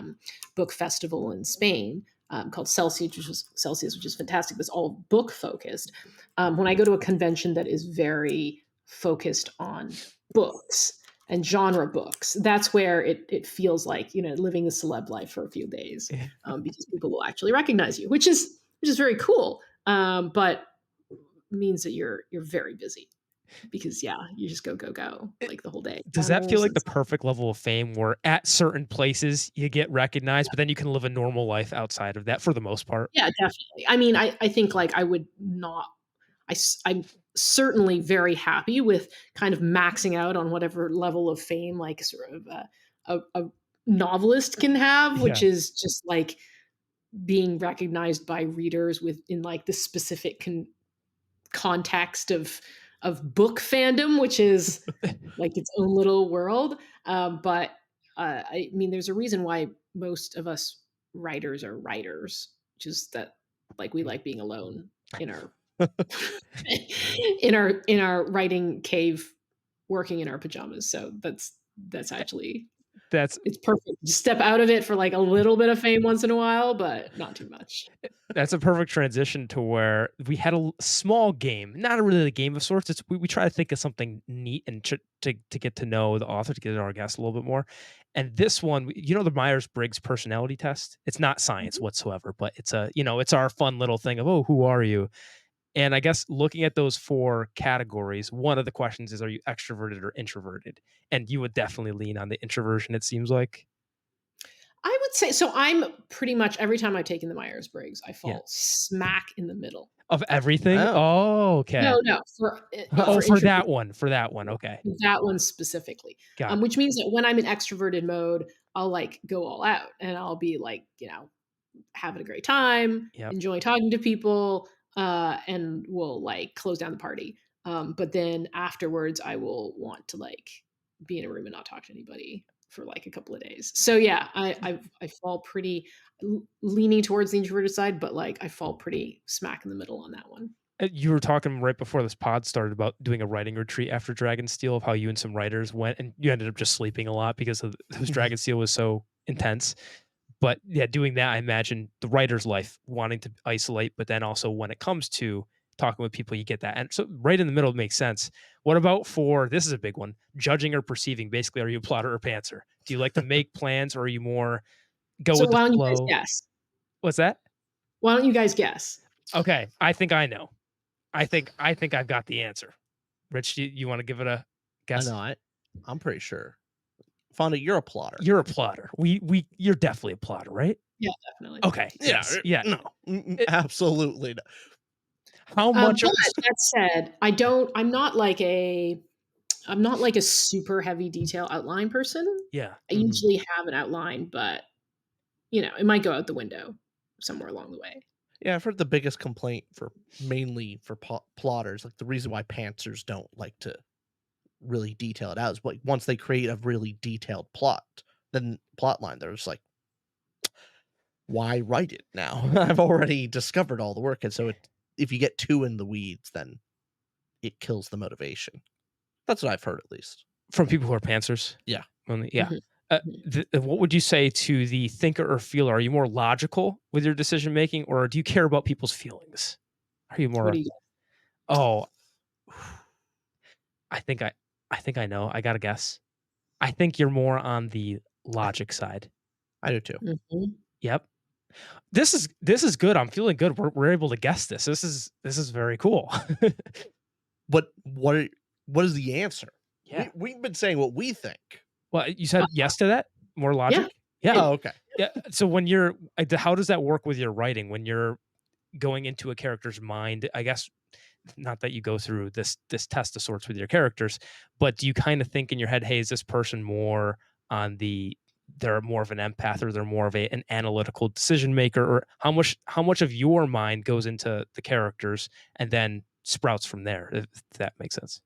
book festival in Spain called Celsius, which is fantastic. It's all book focused. When I go to a convention that is very focused on books and genre books, that's where it feels like, living the celeb life for a few days, because people will actually recognize you, which is very cool. But means that you're very busy, because you just go the whole day. Does that feel like the perfect level of fame, where at certain places you get recognized, but then you can live a normal life outside of that for the most part? Yeah, definitely. I think I would not, I'm certainly very happy with kind of maxing out on whatever level of fame sort of a novelist can have, which is just being recognized by readers within the specific context of book fandom, which is its own little world. But there's a reason why most of us writers are writers, just that we like being alone in our in our writing cave, working in our pajamas. So that's actually it's perfect. Just step out of it for a little bit of fame once in a while, but not too much. That's a perfect transition to where we had a small game, not really a game of sorts. We try to think of something neat and to get to know the author, to get to know our guests a little bit more. And this one, the Myers-Briggs personality test. It's not science whatsoever, but it's it's our fun little thing of, oh, who are you? And I guess looking at those 4 categories, one of the questions is, are you extroverted or introverted? And you would definitely lean on the introversion, it seems like. I would say so. I'm pretty much, every time I've taken the Myers-Briggs, I fall smack in the middle of everything. Oh, okay. No. For that one. Okay. That one specifically. Which means that when I'm in extroverted mode, I'll go all out, and I'll be having a great time, enjoying talking to people, and we'll close down the party. But then afterwards, I will want to like be in a room and not talk to anybody for like a couple of days. So yeah, I fall pretty leaning towards the introverted side, but like I fall pretty smack in the middle on that one. You were talking right before this pod started about doing a writing retreat after Dragonsteel, of how you and some writers went and you ended up just sleeping a lot because of this Dragonsteel was so intense. But yeah, doing that, I imagine the writer's life, wanting to isolate, but then also when it comes to talking with people, you get that. And so right in the middle makes sense. What about for this is a big one, judging or perceiving? Basically, are you a plotter or pantser? Do you like to make plans or are you more go So with the why don't you guys flow? guess? What's that? Why don't you guys guess? Okay, I think I know. I think I've got the answer. Rich, you want to give it a I guess? know. I'm pretty sure. Fonda, you're a plotter. You're a plotter. You're definitely a plotter, right? Yeah, definitely. Okay. Yes. Yeah. No, absolutely not. How much But of that said, I'm not like a super heavy detail outline person. yeah. I usually have an outline, but it might go out the window somewhere along the way. Yeah, I've heard the biggest complaint mainly for plotters, like the reason why pantsers don't like to really detail it out is like once they create a really detailed plot line, they're just like, why write it now? I've already discovered all the work, and so if you get too in the weeds, then it kills the motivation. That's what I've heard, at least. From people who are pantsers? Yeah. Yeah. Mhm. What would you say to the thinker or feeler? Are you more logical with your decision making, or do you care about people's feelings? Are you What more? do you Oh, I think I know. I got to guess. I think you're more on the logic side. I do too. Mhm. Yep. This is good. I'm feeling good. We're able to guess this. This is very cool. What is the answer? Yeah. We've been saying what we think. Well, you said yes to that? More Yeah. logic? Yeah. Oh, okay. Yeah. So when you're how does that work with your writing when you're going into a character's mind? I guess not that you go through this test of sorts with your characters, but do you kind of think in your head, hey, is this person more on they're more of an empath or they're more of an analytical decision maker, or how much of your mind goes into the characters and then sprouts from there, if that makes sense?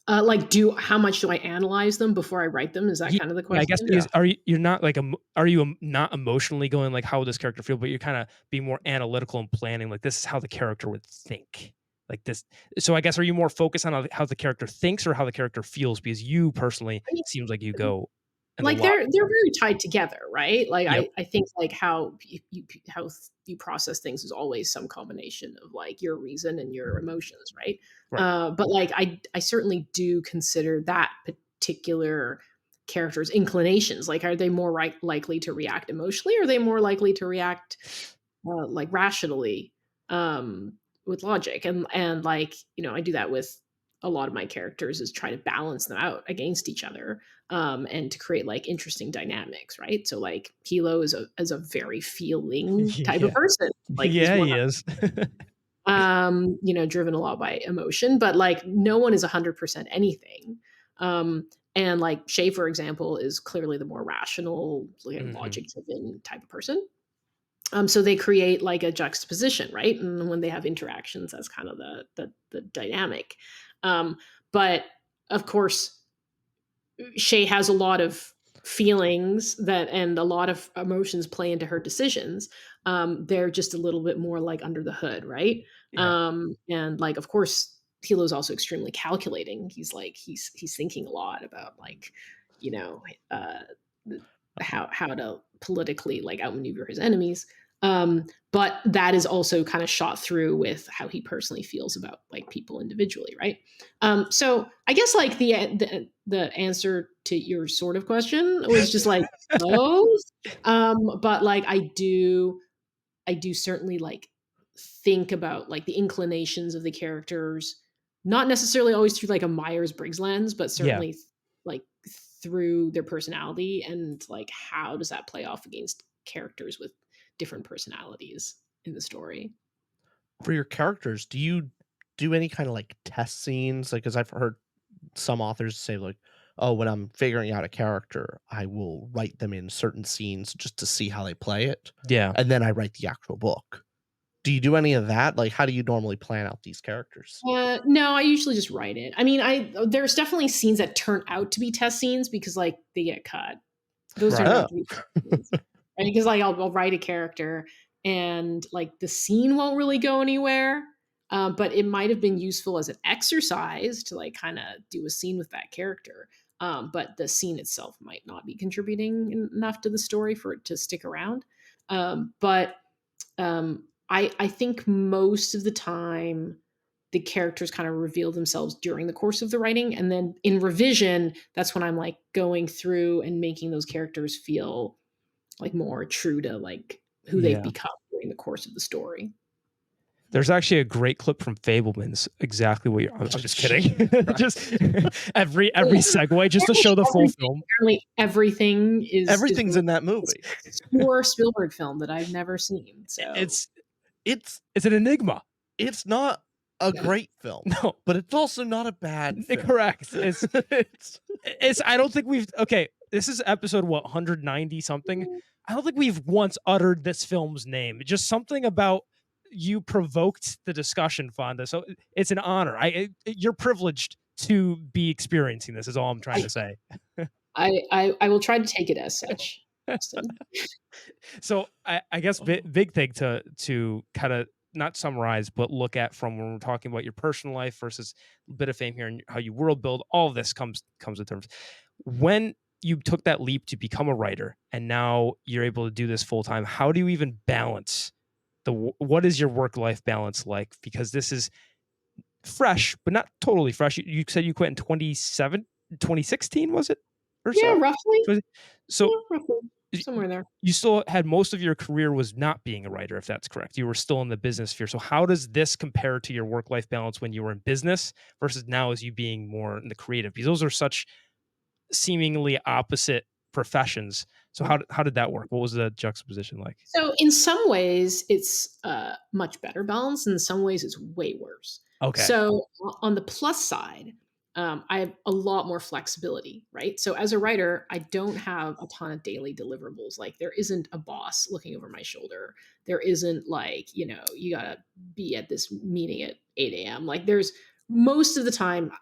Like, how much do I analyze them before I write them? Is that kind of the Yeah, I guess question? because Yeah. you're not like are you not emotionally going like how would this character feel, but you're kind of being more analytical and planning like this is how the character would think. Like this. So I guess are you more focused on how the character thinks or how the character feels? Because you personally I mean, seems like you go in the like lot. they're very tied together, right? Like Yep. I think like how you process things is always some combination of like your reason and your emotions, right? Right. But like I certainly do consider that particular character's inclinations. Like, are they more likely to react emotionally, or are they more likely to react like rationally, with logic? And like I do that with a lot of my characters, is try to balance them out against each other, and to create like interesting dynamics, right? So like Hilo is a very feeling type of Yeah. person. Like he's Yeah, one he is. driven a lot by emotion, but like no one is 100% anything. And like Shay, for example, is clearly the more rational, like, Mhm. logic driven type of person. So they create like a juxtaposition, right? And when they have interactions, that's kind of the dynamic. Um, but of course, Shay has a lot of feelings and a lot of emotions play into her decisions. They're just a little bit more like under the hood, right? Yeah. And like, of course, Hilo's also extremely calculating. He's thinking a lot about like, you know, uh, how to politically like outmaneuver his enemies. But that is also kind of shot through with how he personally feels about like people individually, right? So I guess like the answer to your sort of question was just like both. But like I do certainly like think about like the inclinations of the characters, not necessarily always through like a Myers-Briggs lens, but Yeah. certainly like through their personality, and like how does that play off against characters with different personalities in the story. For your characters, do you do any kind of like test scenes? Like, because I've heard some authors say, like, oh, when I'm figuring out a character, I will write them in certain scenes just to see how they play it. Yeah. And then I write the actual book. Do you do any of that? Like, how do you normally plan out these characters? No, I usually just write it. I mean, there's definitely scenes that turn out to be test scenes because like they get cut. Those turn Right. out to be test scenes. Right? Because like I'll write a character and like the scene won't really go anywhere. But it might have been useful as an exercise to like kind of do a scene with that character. But the scene itself might not be contributing enough to the story for it to stick around. But I think most of the time the characters kind of reveal themselves during the course of the writing, and then in revision, that's when I'm like going through and making those characters feel like more true to like who they've become during the course of the story. There's actually a great clip from Fabelman's exactly what you're. I'm just kidding. Just every segue just to show the full film. Apparently, everything's in that movie. It's a poor Spielberg film that I've never seen. So It's an enigma. It's not a great film, no, but it's also not a bad film. Correct. It's. I don't think we've. Okay, this is episode 190 something. I don't think we've once uttered this film's name. Just something about. You provoked the discussion, Fonda. So it's an honor. You're privileged to be experiencing this. Is all I'm trying to say. I will try to take it as such. So I guess big thing to kind of not summarize, but look at from when we're talking about your personal life versus a bit of fame here and how you world build. All of this comes in terms when you took that leap to become a writer, and now you're able to do this full time. How do you even balance? What is your work-life balance like? Because this is fresh, but not totally fresh. You said you quit in 2016, was it? Or yeah, so? roughly. So yeah, roughly. Somewhere there. You still had most of your career was not being a writer, if that's correct. You were still in the business sphere. So how does this compare to your work-life balance when you were in business versus now as you being more in the creative? Because those are such seemingly opposite professions. So how did that work? What was the juxtaposition like? So in some ways it's much better balance. In some ways it's way worse. Okay. So on the plus side, I have a lot more flexibility, right? So as a writer, I don't have a ton of daily deliverables. Like there isn't a boss looking over my shoulder. There isn't like, you gotta be at this meeting at 8 a.m. Like there's most of the time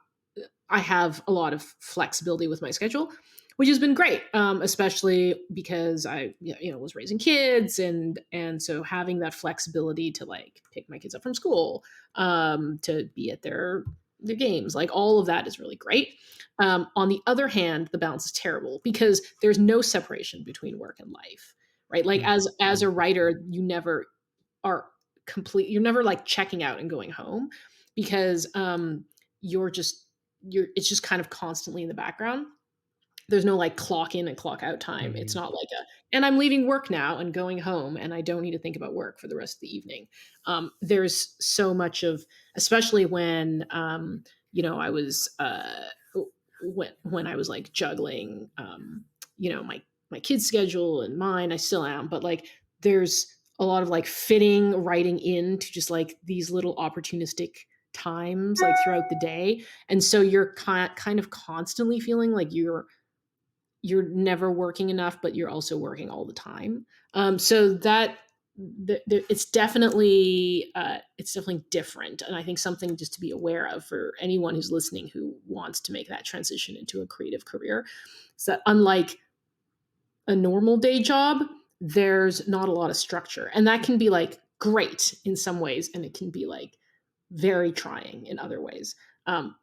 I have a lot of flexibility with my schedule, which has been great, especially because I, was raising kids, and so having that flexibility to like pick my kids up from school, to be at their games, like all of that is really great. On the other hand, the balance is terrible because there's no separation between work and life, right? Like as a writer, you never are complete. You're never like checking out and going home because it's just kind of constantly in the background. There's no like clock in and clock out time. It's not like and I'm leaving work now and going home and I don't need to think about work for the rest of the evening. There's so much of, especially when, I was, when I was like juggling, my kids' schedule and mine, I still am, but like, there's a lot of like fitting writing into just like these little opportunistic times like throughout the day. And so you're kind of constantly feeling like you're never working enough, but you're also working all the time. So that it's definitely different, and I think something just to be aware of for anyone who's listening who wants to make that transition into a creative career. So that unlike a normal day job, there's not a lot of structure, and that can be like great in some ways, and it can be like very trying in other ways,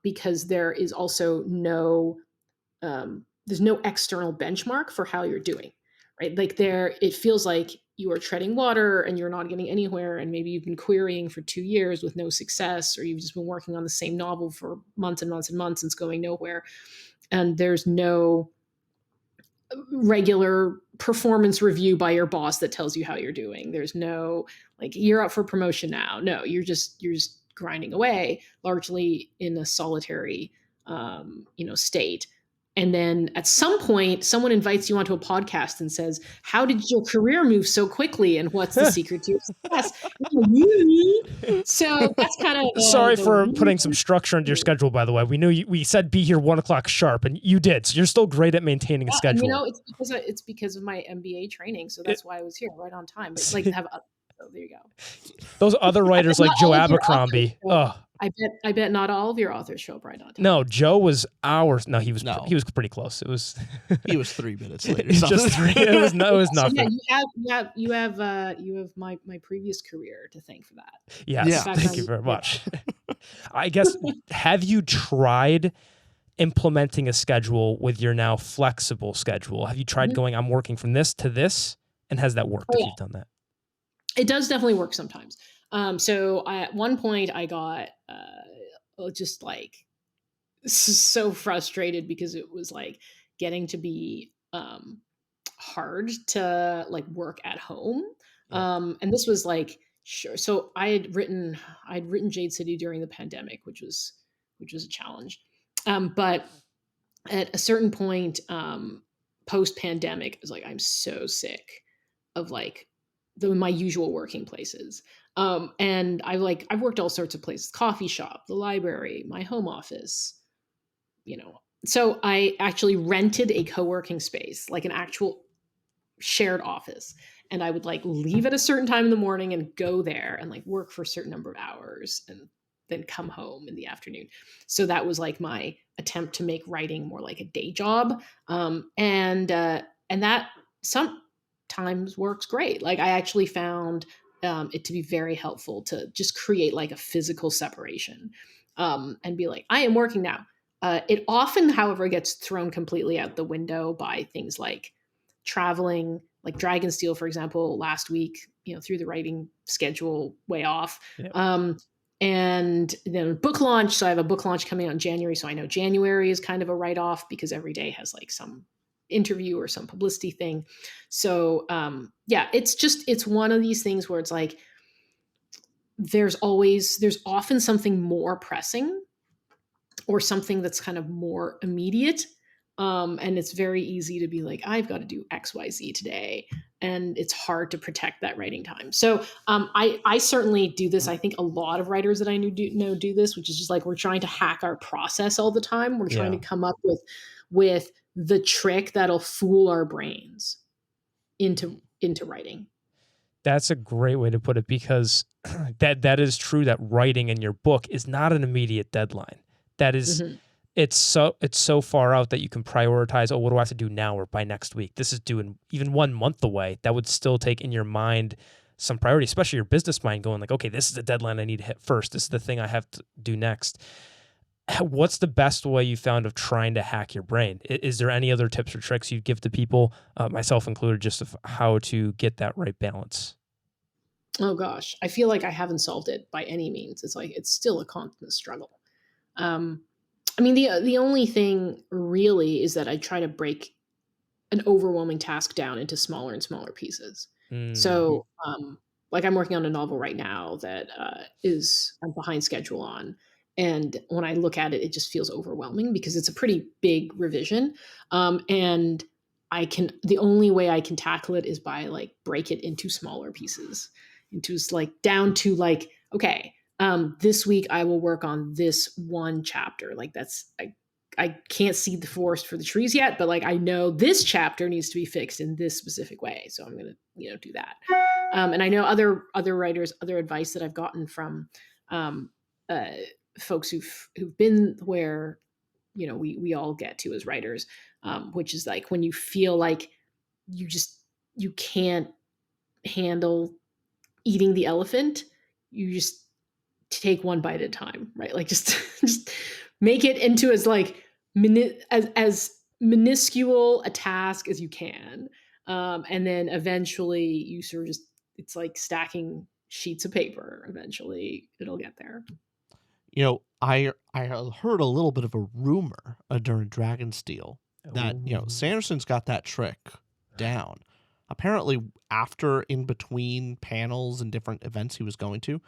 because there is also there's no external benchmark for how you're doing, right? Like it feels like you are treading water and you're not getting anywhere. And maybe you've been querying for 2 years with no success, or you've just been working on the same novel for months and months and months and it's going nowhere. And there's no regular performance review by your boss that tells you how you're doing. There's no like, you're up for promotion now. No, you're just grinding away largely in a solitary, state. And then at some point, someone invites you onto a podcast and says, how did your career move so quickly? And what's the secret to your success? So that's kind of... Sorry for putting some structure into your schedule, by the way. We knew we said be here 1 o'clock sharp, and you did. So you're still great at maintaining a schedule. It's because of my MBA training. So that's why I was here right on time. It's like to have So there you go. Those other I bet writers like not Joe all of your authors Abercrombie. show up. Oh, I bet not all of your authors show up right on no, time. Joe was hours. No, he was No. he was pretty close. It was He was 3 minutes late or just something. 3. It was So yeah, nothing. you have my previous career to thank for that. Yes, Yeah. In fact, thank you very much. I guess, have you tried implementing a schedule with your now flexible schedule? Have you tried Mhm. going, I'm working from this to this? And has that worked Oh, if yeah. you've done that? It does definitely work sometimes. At one point I got just like so frustrated because it was like getting to be hard to like work at home. Yeah. And this was like sure. So I'd written Jade City during the pandemic, which was a challenge. But at a certain point, post pandemic, is like I'm so sick of like my usual working places. And I've worked all sorts of places: coffee shop, the library, my home office, you know. So I actually rented a co-working space, like an actual shared office. And I would like leave at a certain time in the morning and go there and like work for a certain number of hours and then come home in the afternoon. So that was like my attempt to make writing more like a day job. And that sometimes works great. Like I actually found it to be very helpful to just create like a physical separation and be like, I am working now. It often, however, gets thrown completely out the window by things like traveling, like Dragonsteel, for example, last week, through the writing schedule way off. Yep. And then book launch. So I have a book launch coming out in January. So I know January is kind of a write off because every day has like some interview or some publicity thing. So yeah, it's one of these things where it's like there's often something more pressing or something that's kind of more immediate. And it's very easy to be like, I've got to do XYZ today. And it's hard to protect that writing time. So I certainly do this. I think a lot of writers that I know do this, which is just like we're trying to hack our process all the time. We're trying to come up with the trick that'll fool our brains into writing. That's a great way to put it, because that is true, that writing in your book is not an immediate deadline. That is, Mhm. it's so far out that you can prioritize, oh, what do I have to do now or by next week? This is due in even 1 month away. That would still take in your mind some priority, especially your business mind going like, okay, this is the deadline I need to hit first. This is the thing I have to do next. What's the best way you found of trying to hack your brain? Is there any other tips or tricks you'd give to people, myself included, just of how to get that right balance? Oh gosh, I feel like I haven't solved it by any means. It's like it's still a constant struggle. Um, I mean, the only thing really is that I try to break an overwhelming task down into smaller and smaller pieces. So, like I'm working on a novel right now that I'm behind schedule on, and when I look at it, it just feels overwhelming because it's a pretty big revision, and the only way I can tackle it is by like break it into smaller pieces, into like down to like okay, this week I will work on this one chapter. Like I can't see the forest for the trees yet, but like I know this chapter needs to be fixed in this specific way. So I'm gonna, do that. And I know other writers, other advice that I've gotten from um, uh, folks who've been where we all get to as writers, which is like when you feel like you can't handle eating the elephant, you just take one bite at a time, right? Like just just make it into as like as minuscule a task as you can, and then eventually you sort of just it's like stacking sheets of paper. Eventually, it'll get there. I heard a little bit of a rumor during Dragonsteel that Ooh. Sanderson's got that trick down. Apparently, after in between panels and different events he was going to,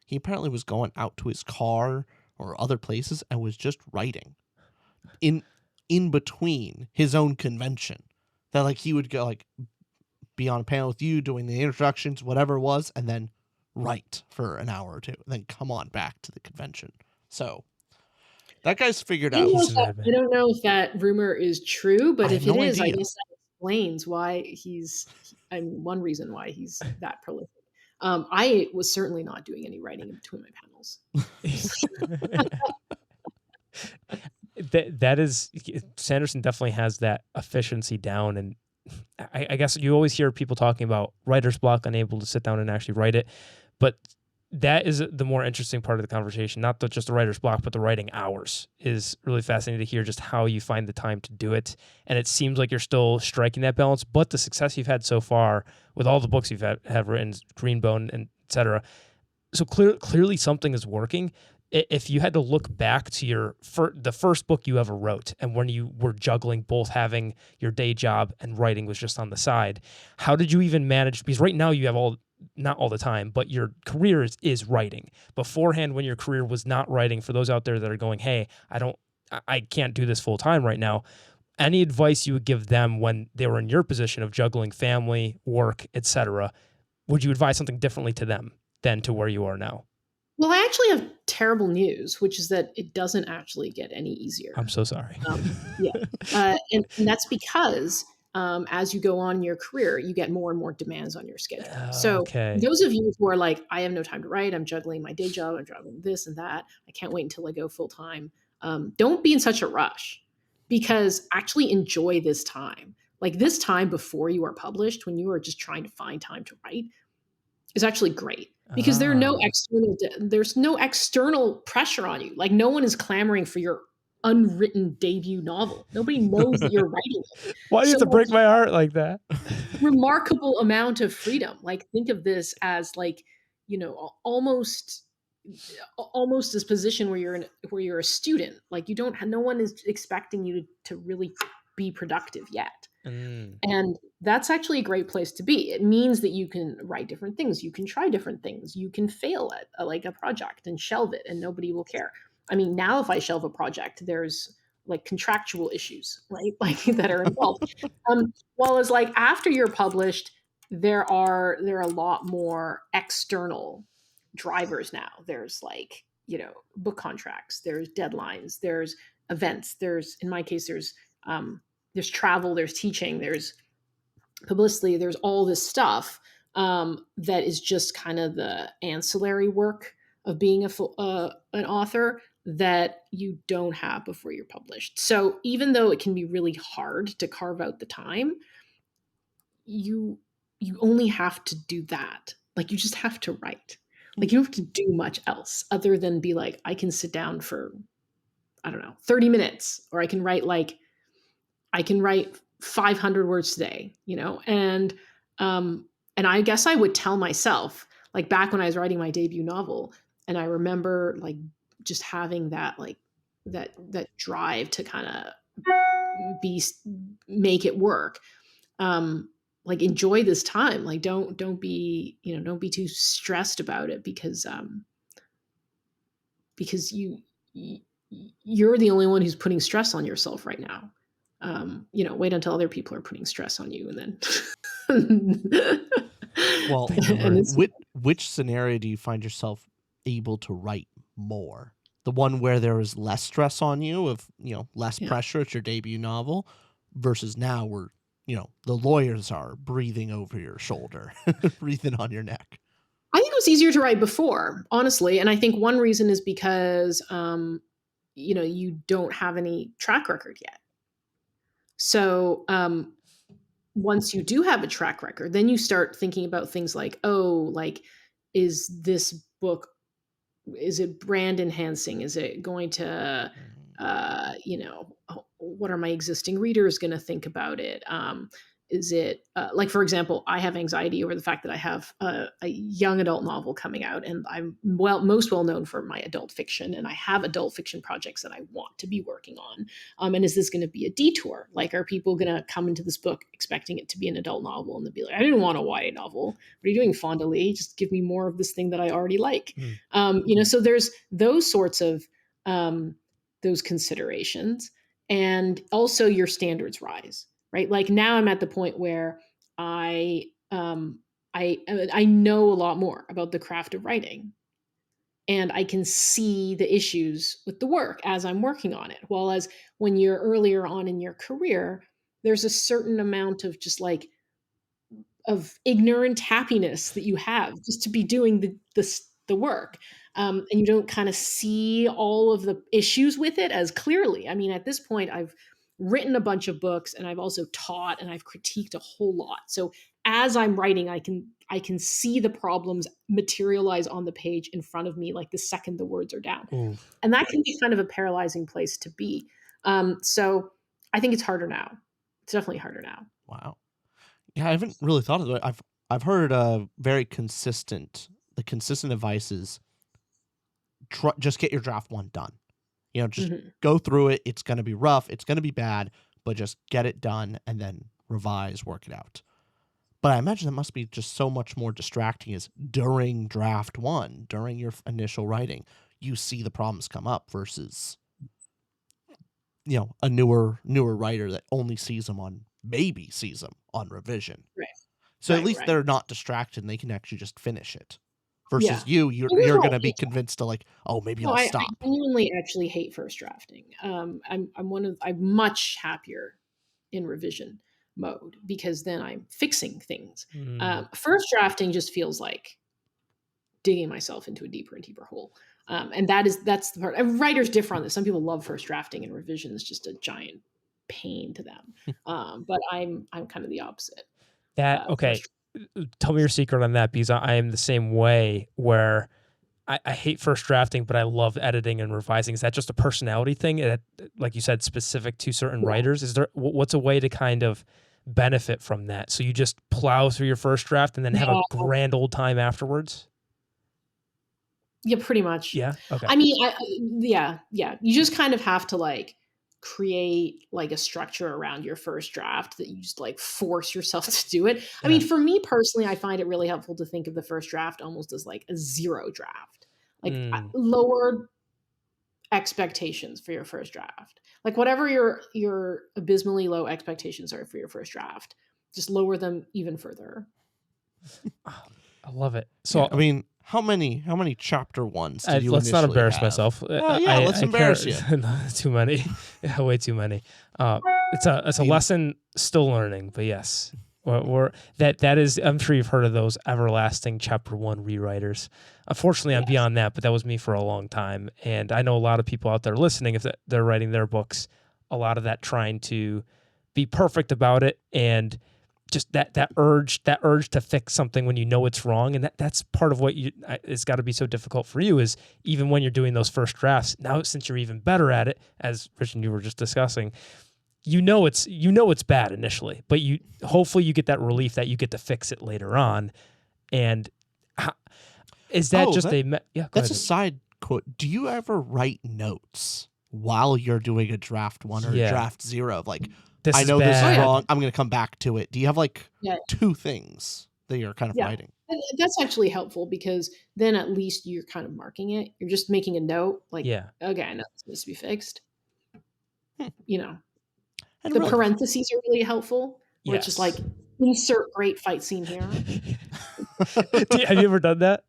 he apparently was going out to his car or other places and was just writing in between his own convention. That like he would go like be on a panel with you doing the introductions, whatever it was, and then write for an hour or two, and then come on back to the convention. So that guy's figured out. I don't know if that rumor is true, but I if have it no is, I idea. guess that explains why one reason why he's that prolific. I was certainly not doing any writing in between my panels. That is, Sanderson definitely has that efficiency down. And I guess you always hear people talking about writer's block, unable to sit down and actually write it. But that is the more interesting part of the conversation, not just the writer's block, but the writing hours is really fascinating to hear just how you find the time to do it. And it seems like you're still striking that balance, but the success you've had so far with all the books you've have written, Greenbone and et cetera. So clearly something is working. If you had to look back to the first book you ever wrote, and when you were juggling both having your day job and writing was just on the side, how did you even manage? Because right now you have not all the time, but your career is writing. Beforehand, when your career was not writing, for those out there that are going, hey, I can't do this full time right now. Any advice you would give them when they were in your position of juggling family, work, etc.? Would you advise something differently to them than to where you are now? Well, I actually have terrible news, which is that it doesn't actually get any easier. I'm so sorry. Yeah. And that's because as you go on in your career, you get more and more demands on your schedule. So Okay. those of you who are like, I have no time to write, I'm juggling my day job, I'm juggling this and that, I can't wait until I go full time. Don't be in such a rush, because actually enjoy this time. Like this time before you are published, when you are just trying to find time to write, is actually great, because there's no external pressure on you. Like no one is clamoring for your unwritten debut novel. Nobody knows that you're writing it. Why do you have to break my heart like that? Remarkable amount of freedom. Like think of this as like, almost this position where you're a student. Like no one is expecting you to really be productive yet. And that's actually a great place to be. It means that you can write different things. You can try different things. You can fail at a project and shelve it and nobody will care. I mean, now if I shelve a project, there's like contractual issues, right? Like that are involved. While as like after you're published, there are a lot more external drivers now. There's like, book contracts, there's deadlines, there's events, in my case, there's travel, there's teaching, there's publicity, there's all this stuff that is just kind of the ancillary work of being an author that you don't have before you're published. So even though it can be really hard to carve out the time, you only have to do that. Like you just have to write. Like you don't have to do much else other than be like, I can sit down for, I don't know, 30 minutes, or I can write 500 words today, and I guess I would tell myself, like back when I was writing my debut novel, and I remember like just having that like that drive to kind of make it work. Like enjoy this time. Like don't be too stressed about it, because you're the only one who's putting stress on yourself right now. Wait until other people are putting stress on you, and then. Well, and which scenario do you find yourself able to write more? The one where there is less stress on you, of less pressure. It's your debut novel, versus now where the lawyers are breathing over your shoulder, breathing on your neck. I think it was easier to write before, honestly, and I think one reason is because you don't have any track record yet. So once you do have a track record, then you start thinking about things like, is this book, is it brand enhancing? Is it going to, what are my existing readers going to think about it? Is it like, for example, I have anxiety over the fact that I have a young adult novel coming out, and I'm most well known for my adult fiction, and I have adult fiction projects that I want to be working on. And is this going to be a detour? Like, are people going to come into this book expecting it to be an adult novel, and they'll be like, I didn't want a YA novel. What are you doing, Fonda Lee? Just give me more of this thing that I already like. So there's those sorts of those considerations, and also your standards rise. Right. Like now I'm at the point where I know a lot more about the craft of writing, and I can see the issues with the work as I'm working on it. While as when you're earlier on in your career, there's a certain amount of just like ignorant happiness that you have just to be doing the work. And you don't kind of see all of the issues with it as clearly. I mean, at this point, I've written a bunch of books and I've also taught and I've critiqued a whole lot. So as I'm writing, I can see the problems materialize on the page in front of me, like the second the words are down. Ooh. And that can be kind of a paralyzing place to be. So I think it's harder now. It's definitely harder now. Wow. Yeah, I haven't really thought of it. I've heard very consistent. The consistent advice is just get your draft one done. You know, just go through it. It's going to be rough. It's going to be bad, but just get it done and then revise, work it out. But I imagine that must be just so much more distracting is during draft one, during your initial writing, you see the problems come up versus, you know, a newer writer that only sees them on revision. Right. So at least they're not distracted and they can actually just finish it. Versus you're going to be convinced to like, oh, maybe I'll stop. I genuinely actually hate first drafting. I'm much happier in revision mode because then I'm fixing things. First drafting just feels like digging myself into a deeper and deeper hole. And that's the part. Writers differ on this. Some people love first drafting, and revision is just a giant pain to them. But I'm kind of the opposite. Okay. Tell me your secret on that, because I am the same way where I hate first drafting, but I love editing and revising. Is that just a personality thing? That, like you said, specific to certain writers? Is there what's a way to kind of benefit from that? So you just plow through your first draft and then have a grand old time afterwards? Yeah, pretty much. Yeah. Okay. I mean, yeah. You just kind of have to like create like a structure around your first draft that you just like force yourself to do it. I mean, for me personally, I find it really helpful to think of the first draft almost as like a zero draft, like lower expectations for your first draft. Like whatever your abysmally low expectations are for your first draft, just lower them even further. I love it. So I mean, how many chapter ones did you let's not embarrass have? myself. Let's embarrass you. Too many. Way too many. It's a lesson still learning, but yes. That is, I'm sure you've heard of those everlasting chapter one rewriters. Unfortunately, I'm beyond that, but that was me for a long time. And I know a lot of people out there listening, if they're writing their books, a lot of that trying to be perfect about it and just that urge to fix something when you know it's wrong. And that's part of what it's got to be so difficult for you is even when you're doing those first drafts, now since you're even better at it, as Rich and you were just discussing, you know it's bad initially, but hopefully you get that relief that you get to fix it later on. And is that that's a side quote. Do you ever write notes while you're doing a draft one or a draft zero? Like, I know this is wrong. I'm going to come back to it. Do you have like two things that you're kind of writing? That's actually helpful because then at least you're kind of marking it. You're just making a note like, okay, I know this needs to be fixed. You know, and the parentheses are really helpful. Where it's just like, insert great fight scene here. Have you ever done that?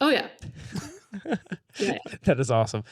Oh, yeah. That is awesome.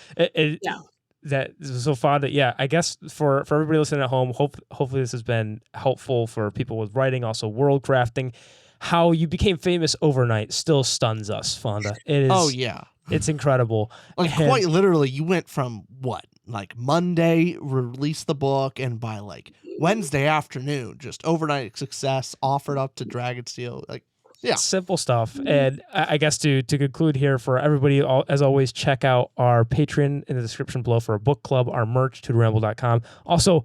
So Fonda, I guess for everybody listening at home, hopefully this has been helpful for people with writing, also world crafting. How you became famous overnight still stuns us, Fonda. It is. Oh yeah, it's incredible. Like quite literally, you went from what, like Monday, release the book, and by like Wednesday afternoon, just overnight success, offered up to Dragonsteel, like. Yeah. Simple stuff. And I guess to conclude here for everybody, as always, check out our Patreon in the description below for a book club, our merch, tutorramble.com. Also,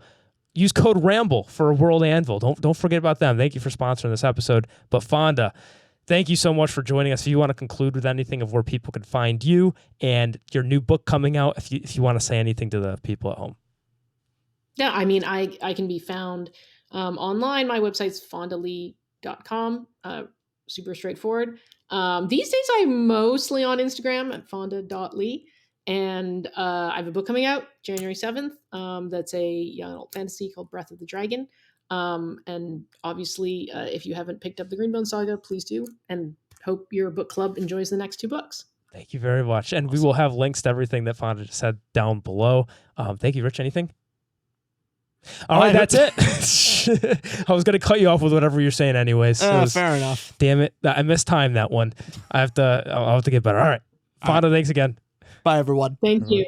use code Ramble for World Anvil. Don't forget about them. Thank you for sponsoring this episode. But Fonda, thank you so much for joining us. If you want to conclude with anything of where people can find you and your new book coming out, if you want to say anything to the people at home. Yeah, I mean, I can be found online. My website's fondalee.com. Super straightforward. These days I'm mostly on Instagram at fonda.lee. And I have a book coming out January 7th. That's a young adult fantasy called Breath of the Dragon. And obviously, if you haven't picked up the Greenbone Saga, please do. And hope your book club enjoys the next 2 books. Thank you very much. And we will have links to everything that Fonda just said down below. Thank you, Rich. Anything? All right, that's it. I was going to cut you off with whatever you're saying anyways. Fair enough. Damn it. I mistimed that one. I'll have to get better. All right. Fonda, thanks again. Bye, everyone. Thank you.